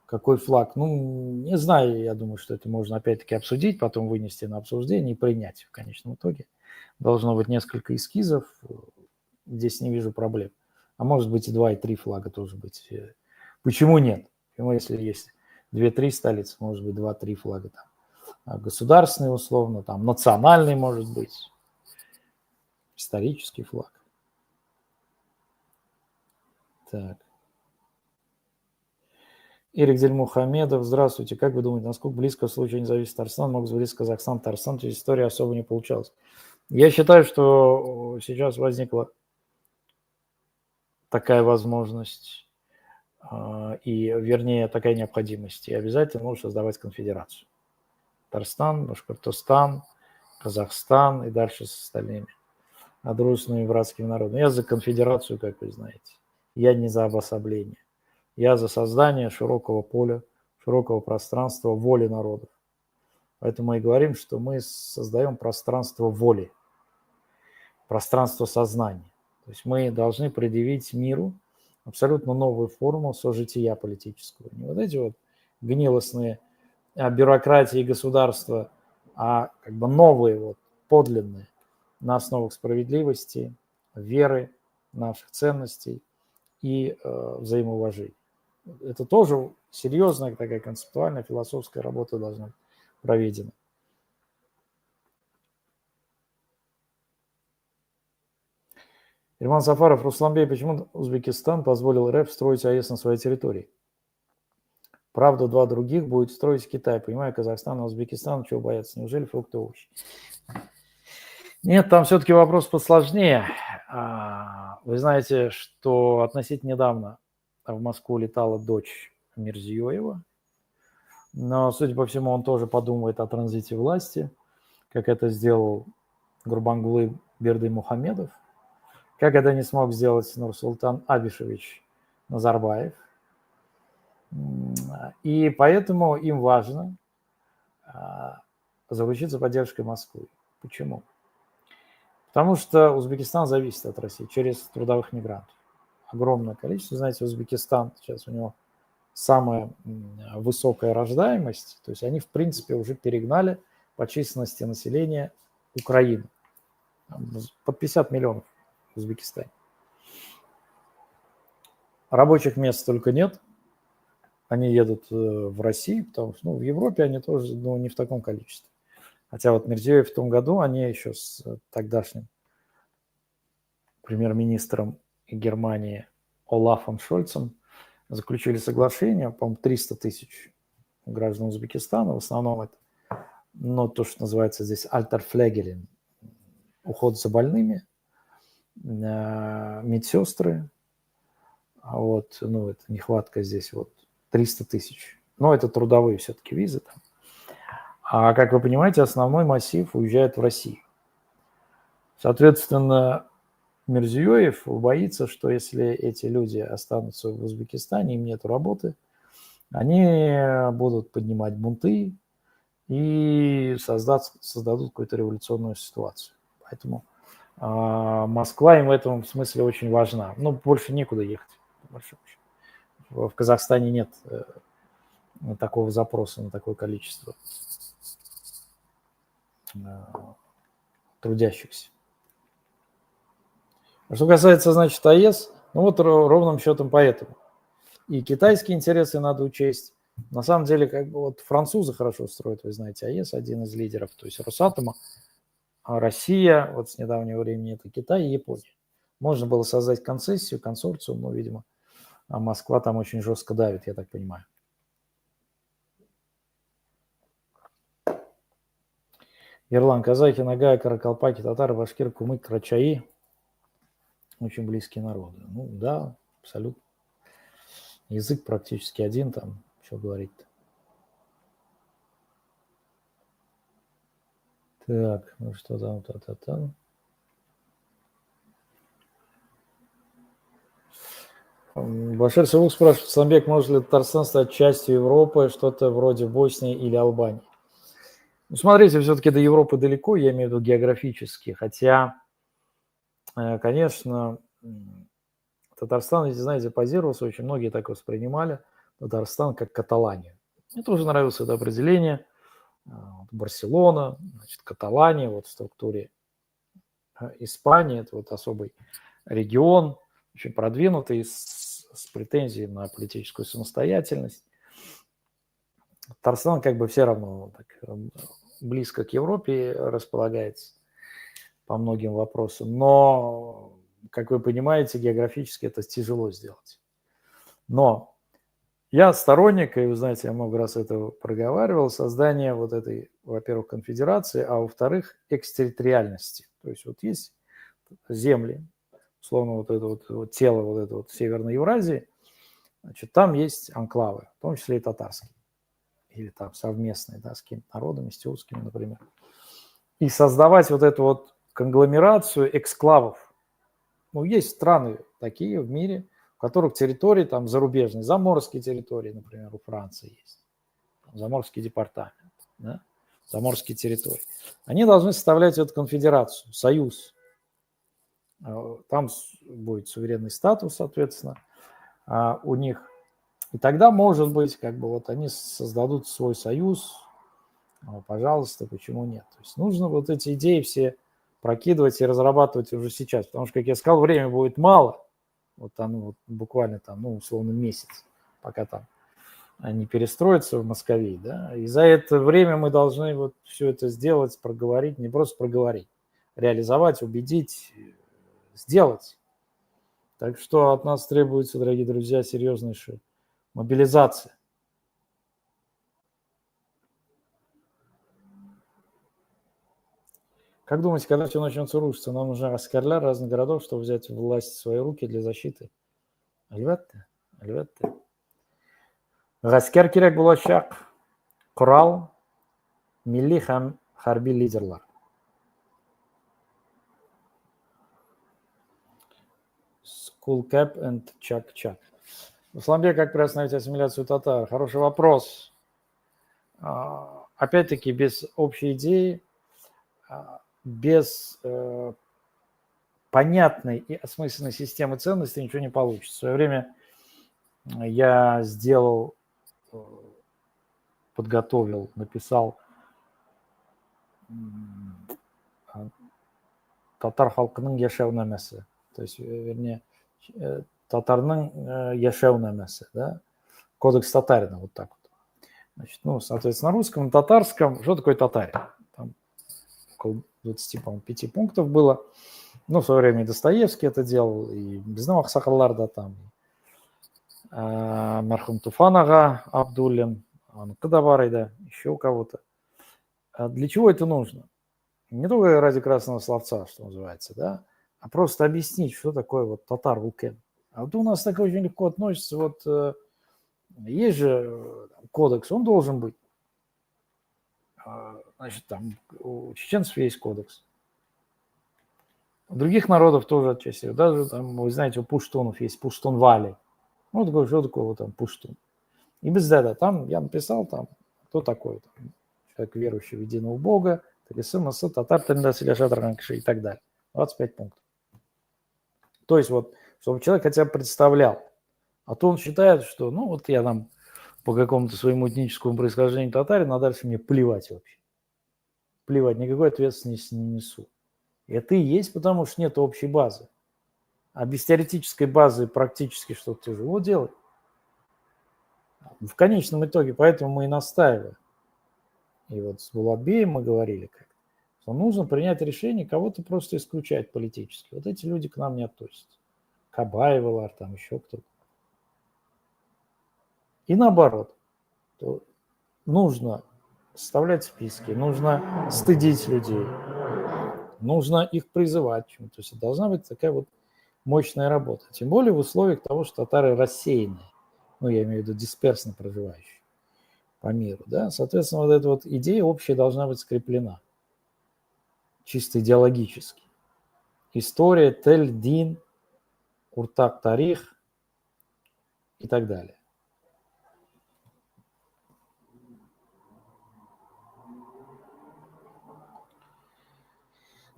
Какой флаг? Ну, не знаю, я думаю, что это можно опять-таки обсудить, потом вынести на обсуждение и принять в конечном итоге. Должно быть несколько эскизов, здесь не вижу проблем. А может быть и 2, и 3 флага тоже быть. Почему нет? Почему, если есть 2-3 столицы, может быть 2-3 флага там. Государственный условно, там национальный может быть, исторический флаг. Так. Ирик Дельмухамедов, здравствуйте. Как вы думаете, насколько близко в случае независимости Татарстана мог сблизиться Казахстан? Татарстан через историю особо не получалось. Я считаю, что сейчас возникла такая возможность, и, вернее, такая необходимость. И обязательно нужно создавать конфедерацию. Татарстан, Башкортостан, Казахстан и дальше с остальными дружественными братскими народами. Я за конфедерацию, как вы знаете. Я не за обособление. Я за создание широкого поля, широкого пространства воли народов. Поэтому мы и говорим, что мы создаем пространство воли, пространство сознания. То есть мы должны предъявить миру абсолютно новую форму сожития политического. Не вот эти вот гнилостные бюрократии государства, а как бы новые, вот, подлинные на основах справедливости, веры, наших ценностей и взаимоуважения. Это тоже серьезная такая концептуальная философская работа должна быть проведена. Роман Сафаров, Русланбей, почему Узбекистан позволил РФ строить АЭС на своей территории? Правда, два других будет строить Китай. Понимаю, Казахстан, Узбекистан, чего бояться? Неужели фрукты и овощи? Нет, там все-таки вопрос посложнее. Вы знаете, что относительно недавно в Москву летала дочь Мирзиёева, но, судя по всему, он тоже подумывает о транзите власти, как это сделал Гурбангулы Бердымухамедов, как это не смог сделать Нурсултан Абишевич Назарбаев. И поэтому им важно заручиться поддержкой Москвы. Почему? Потому что Узбекистан зависит от России через трудовых мигрантов. Огромное количество. Знаете, Узбекистан, сейчас у него самая высокая рождаемость, то есть они, в принципе, уже перегнали по численности населения Украину. Под 50 миллионов в Узбекистане. Рабочих мест только нет. Они едут в Россию, потому что в Европе они тоже не в таком количестве. Хотя вот Мирзиёев в том году, они еще с тогдашним премьер-министром Германии Олафом Шольцем заключили соглашение, по-моему, 300 тысяч граждан Узбекистана, в основном это, то, что называется здесь Альтерфлегелин, уход за больными, медсестры, это нехватка здесь 300 тысяч. Но это трудовые все-таки визы там. А, как вы понимаете, основной массив уезжает в Россию. Соответственно, Мирзиёев боится, что если эти люди останутся в Узбекистане, им нет работы, они будут поднимать бунты и создадут какую-то революционную ситуацию. Поэтому Москва им в этом смысле очень важна. Больше некуда ехать. В Казахстане нет такого запроса на такое количество трудящихся. Что касается, значит, АЭС, ровным счетом поэтому. И китайские интересы надо учесть. На самом деле, французы хорошо строят, вы знаете, АЭС, один из лидеров, то есть Росатома, а Россия, с недавнего времени это Китай и Япония. Можно было создать концессию, консорциум, но, видимо, Москва там очень жестко давит, я так понимаю. Ерлан, казахи, нагая, каракалпаки, татары, башкиры, кумык, карачаи. Очень близкие народы. Да, абсолютно. Язык практически один там, что говорить-то. Так, что там, Башир Савук спрашивает, Самбек, может ли Татарстан стать частью Европы, что-то вроде Боснии или Албании? Смотрите, все-таки до Европы далеко, я имею в виду географически, хотя, конечно, Татарстан, если знаете, позировался, очень многие так воспринимали Татарстан как Каталанию. Мне тоже нравилось это определение. Барселона, значит, Каталания, в структуре Испании, это особый регион, очень продвинутый, с претензией на политическую самостоятельность. Татарстан все равно так близко к Европе располагается по многим вопросам, но, как вы понимаете, географически это тяжело сделать. Но я сторонник, и вы знаете, я много раз это проговаривал, создания этой, во-первых, конфедерации, а во-вторых, экстерриториальности. То есть есть земли, условно это тело Северной Евразии, значит, там есть анклавы, в том числе и татарские, или там совместные, с какими-то народами, с тюркскими, например. И создавать эту конгломерацию эксклавов. Есть страны такие в мире, в которых территории там зарубежные, заморские территории, например, у Франции есть, заморский департамент, да? Заморские территории. Они должны составлять эту конфедерацию, союз. Там будет суверенный статус, соответственно, у них. И тогда, может быть, они создадут свой союз, пожалуйста, почему нет? То есть нужно эти идеи все прокидывать и разрабатывать уже сейчас. Потому что, как я сказал, время будет мало. Вот там вот буквально там, ну, условно, месяц, пока там они перестроятся в Москве, да. И за это время мы должны вот все это сделать, проговорить, не просто проговорить, реализовать, убедить, сделать. Так что от нас требуется, дорогие друзья, серьезнейшая мобилизация. Как думаете, когда все начнется рушиться, нам нужны аскерler разных городов, чтобы взять власть в свои руки для защиты? Albatta, albatta. Asker kerak bo'lajak qurol, milliy ham harbiy liderlar. Skullcap and Чак-Чак. Русланбек, как приостановить ассимиляцию татар? Хороший вопрос. Опять-таки, без общей идеи, без понятной и осмысленной системы ценностей ничего не получится. В свое время я подготовил, написал татар халқының яшәүнамасы. То есть, вернее, татарның яшәүнамасы, да? Кодекс татарина, вот так вот. Значит, ну, соответственно, на русском, на татарском. Что такое татарин? Там около 20, по-моему, 5 пунктов было. Ну, в свое время и Достоевский это делал, и Безнам Ақсақаллар, да, там, мархум Туфан аға Абдуллин, Кадаварой, да, еще у кого-то. Для чего это нужно? Не только ради красного словца, что называется, да, а просто объяснить, что такое вот татар улкен. А вот у нас так очень легко относится, вот есть же кодекс, он должен быть. Значит, там у чеченцев есть кодекс. У других народов тоже отчасти. Даже там, вы знаете, у пуштунов есть пуштун-вали. Ну, такое, что такое вот там пуштун? И без этого там я написал там, кто такой, там, человек, верующий в единого Бога, татар, и так далее. 25 пунктов. То есть вот, чтобы человек хотя бы представлял. А то он считает, что, ну, вот я там по какому-то своему этническому происхождению татарин, а дальше мне плевать вообще. Плевать, никакой ответственности не несу. Это и есть, потому что нет общей базы. А без теоретической базы практически что-то тяжело делать. В конечном итоге, поэтому мы и настаиваем. И вот с Булатбеем мы говорили, что нужно принять решение кого-то просто исключать политически. Вот эти люди к нам не относятся. Кабаева, там еще кто-то. И наоборот. То нужно составлять списки, нужно стыдить людей, нужно их призывать. То есть это должна быть такая вот мощная работа. Тем более в условиях того, что татары рассеянные. Ну, я имею в виду дисперсно проживающие по миру. Да? Соответственно, вот эта вот идея общая должна быть скреплена. Чисто идеологически. История, тель, дин, уртак, тарих и так далее.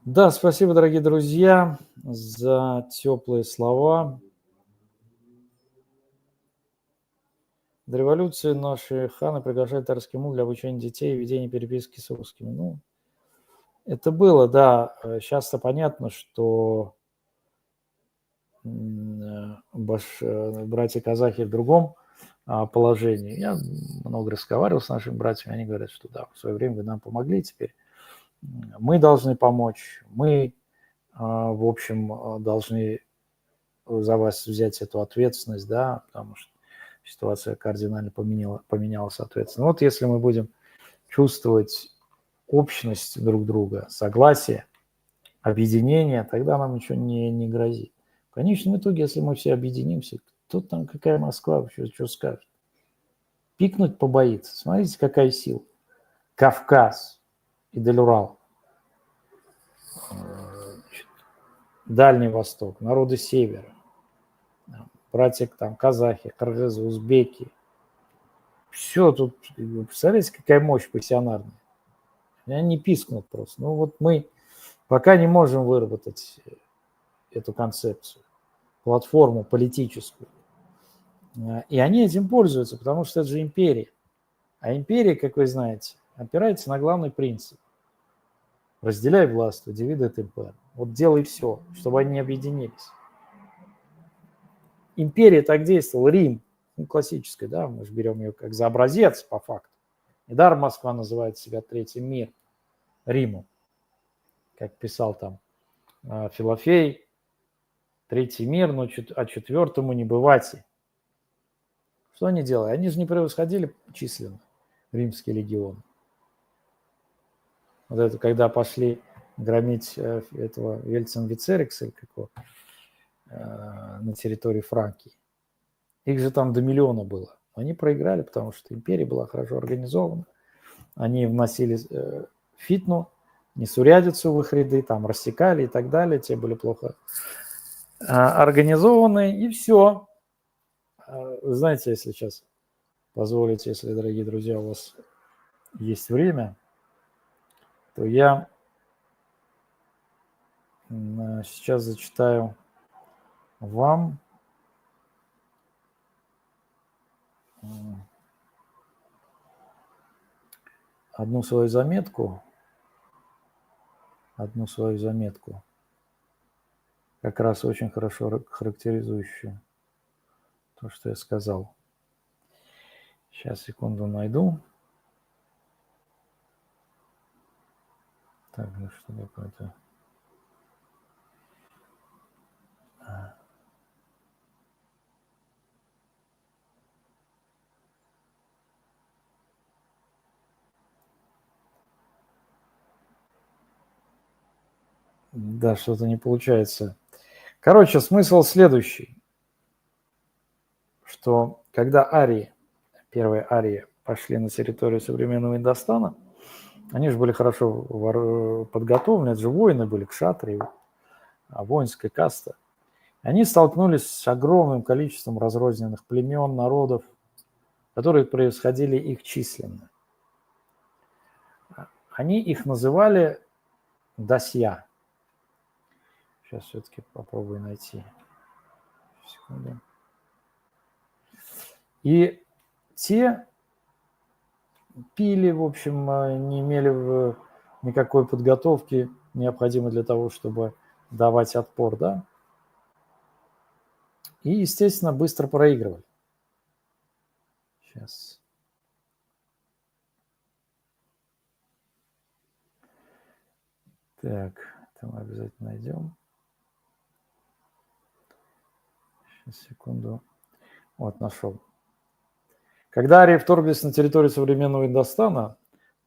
Да, спасибо, дорогие друзья, за теплые слова. До революции наши ханы приглашали татарский мул для обучения детей и ведения переписки с русскими. Ну, это было, да. Сейчас-то понятно, что братья-казахи в другом положении. Я много разговаривал с нашими братьями, они говорят, что да, в свое время вы нам помогли, теперь мы должны помочь, мы, в общем, должны за вас взять эту ответственность, да, потому что ситуация кардинально поменялась, соответственно. Вот если мы будем чувствовать общность друг друга, согласие, объединение, тогда нам ничего не грозит. В конечном итоге, если мы все объединимся, кто там, какая Москва, что скажет? Пикнуть побоится. Смотрите, какая сила. Кавказ и Даль-Урал. Дальний Восток, народы Севера, братья там, казахи, кыргызы, узбеки. Все тут, представляете, какая мощь пассионарная. Они не пискнут просто. Ну вот мы пока не можем выработать эту концепцию, платформу политическую. И они этим пользуются, потому что это же империя. А империя, как вы знаете, опирается на главный принцип. Разделяй властвуй, divide et impera. Вот делай все, чтобы они не объединились. Империя так действовала, Рим, ну, классическая, да, мы же берем ее как за образец по факту. Недаром Москва называет себя третьим миром, Римом, как писал там Филофей, третий мир, но а четвертому не бывать. Что они делали? Они же не превосходили численно римский легион. Вот это когда пошли громить этого Вельцинвицерикса или какого на территории Франкии. Их же там до миллиона было. Они проиграли, потому что империя была хорошо организована. Они вносили фитну, несурядицу в их ряды, там рассекали и так далее. Те были плохо организованы, и все. Вы знаете, если сейчас позволите, если, дорогие друзья, у вас есть время, то я сейчас зачитаю вам одну свою заметку, как раз очень хорошо характеризующую то, что я сказал. Сейчас, секунду, найду. Так, ну что такое-то? Да, что-то не получается. Короче, смысл следующий, что когда первые арии пошли на территорию современного Индостана, они же были хорошо подготовлены, это же воины были, кшатрии, воинская каста. Они столкнулись с огромным количеством разрозненных племен, народов, которые превосходили их численно. Они их называли дасья. Сейчас все-таки попробую найти. Секунду. И те пили, в общем, не имели никакой подготовки, необходимой для того, чтобы давать отпор, да? И, естественно, быстро проигрывали. Сейчас. Так, это мы обязательно найдем. Сейчас, секунду. Вот, нашел. Когда арии вторглись на территорию современного Индостана,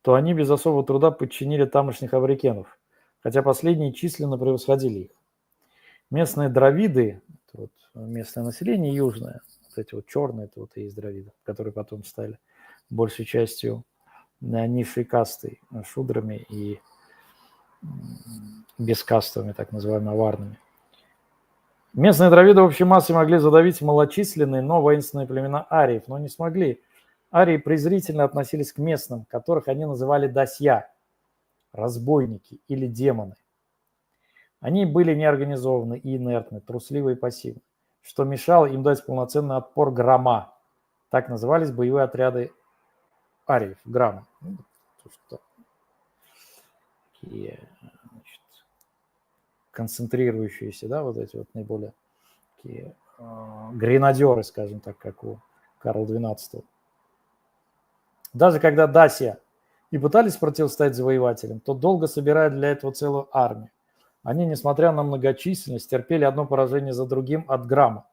то они без особого труда подчинили тамошних аборигенов, хотя последние численно превосходили их. Местные дравиды, вот местное население южное, вот эти вот черные, это вот и есть дравиды, которые потом стали большей частью низшей кастой, шудрами и бескастовыми, так называемыми аварными. Местные дравиды в общей массе могли задавить малочисленные, но воинственные племена ариев, но не смогли. Арии презрительно относились к местным, которых они называли дасья, разбойники или демоны. Они были неорганизованы и инертны, трусливы и пассивны, что мешало им дать полноценный отпор грома. Так назывались боевые отряды ариев, грамма. Такие, значит, концентрирующиеся, да, вот эти вот наиболее такие гренадеры, скажем так, как у Карла XII. Даже когда дасья и пытались противостоять завоевателям, то долго собирая для этого целую армию. Они, несмотря на многочисленность, терпели одно поражение за другим от грамма,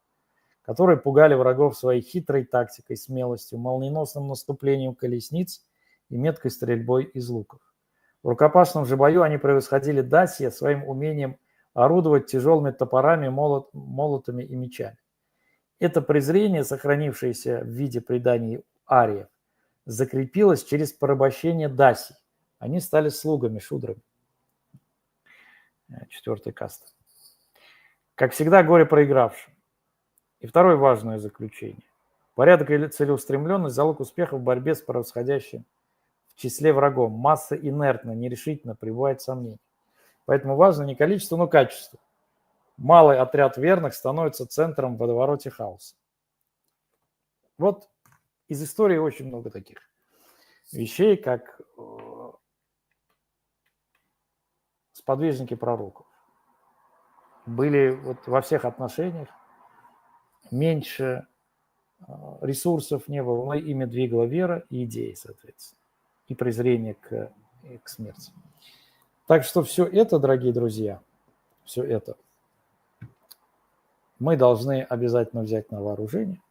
которые пугали врагов своей хитрой тактикой, смелостью, молниеносным наступлением колесниц и меткой стрельбой из луков. В рукопашном же бою они превосходили дасья своим умением орудовать тяжелыми топорами, молотами и мечами. Это презрение, сохранившееся в виде преданий ариев, закрепилось через порабощение дасий. Они стали слугами, шудрами. Четвертая каста. Как всегда, горе проигравшим. И второе важное заключение. Порядок и целеустремленность – залог успеха в борьбе с превосходящим в числе врагом. Масса инертна, нерешительно, пребывает в сомнении. Поэтому важно не количество, но качество. Малый отряд верных становится центром в водовороте хаоса. Вот из истории очень много таких вещей, как сподвижники пророков. Были вот во всех отношениях, меньше ресурсов не было, но ими двигала вера и идеи, соответственно, и презрение к смерти. Так что все это, дорогие друзья, все это мы должны обязательно взять на вооружение,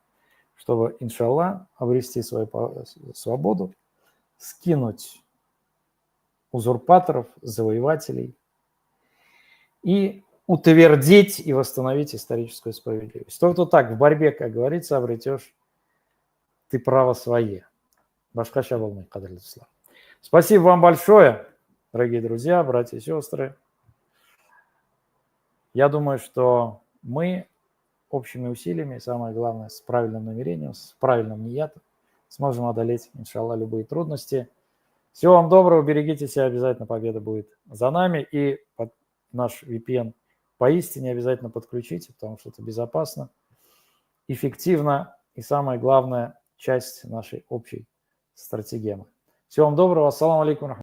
чтобы, иншаллах, обрести свою свободу, скинуть узурпаторов, завоевателей и утвердить и восстановить историческую справедливость. Только так в борьбе, как говорится, обретешь ты право свое. Башка волны, кадр ислам. Спасибо вам большое, дорогие друзья, братья и сестры. Я думаю, что мы общими усилиями, самое главное, с правильным намерением, с правильным ниятом, сможем одолеть, иншаллах, любые трудности. Всего вам доброго, берегите себя, обязательно победа будет за нами. И наш VPN поистине обязательно подключите, потому что это безопасно, эффективно и, самое главное, часть нашей общей стратегемы. Всего вам доброго. Ассаламу алейкум.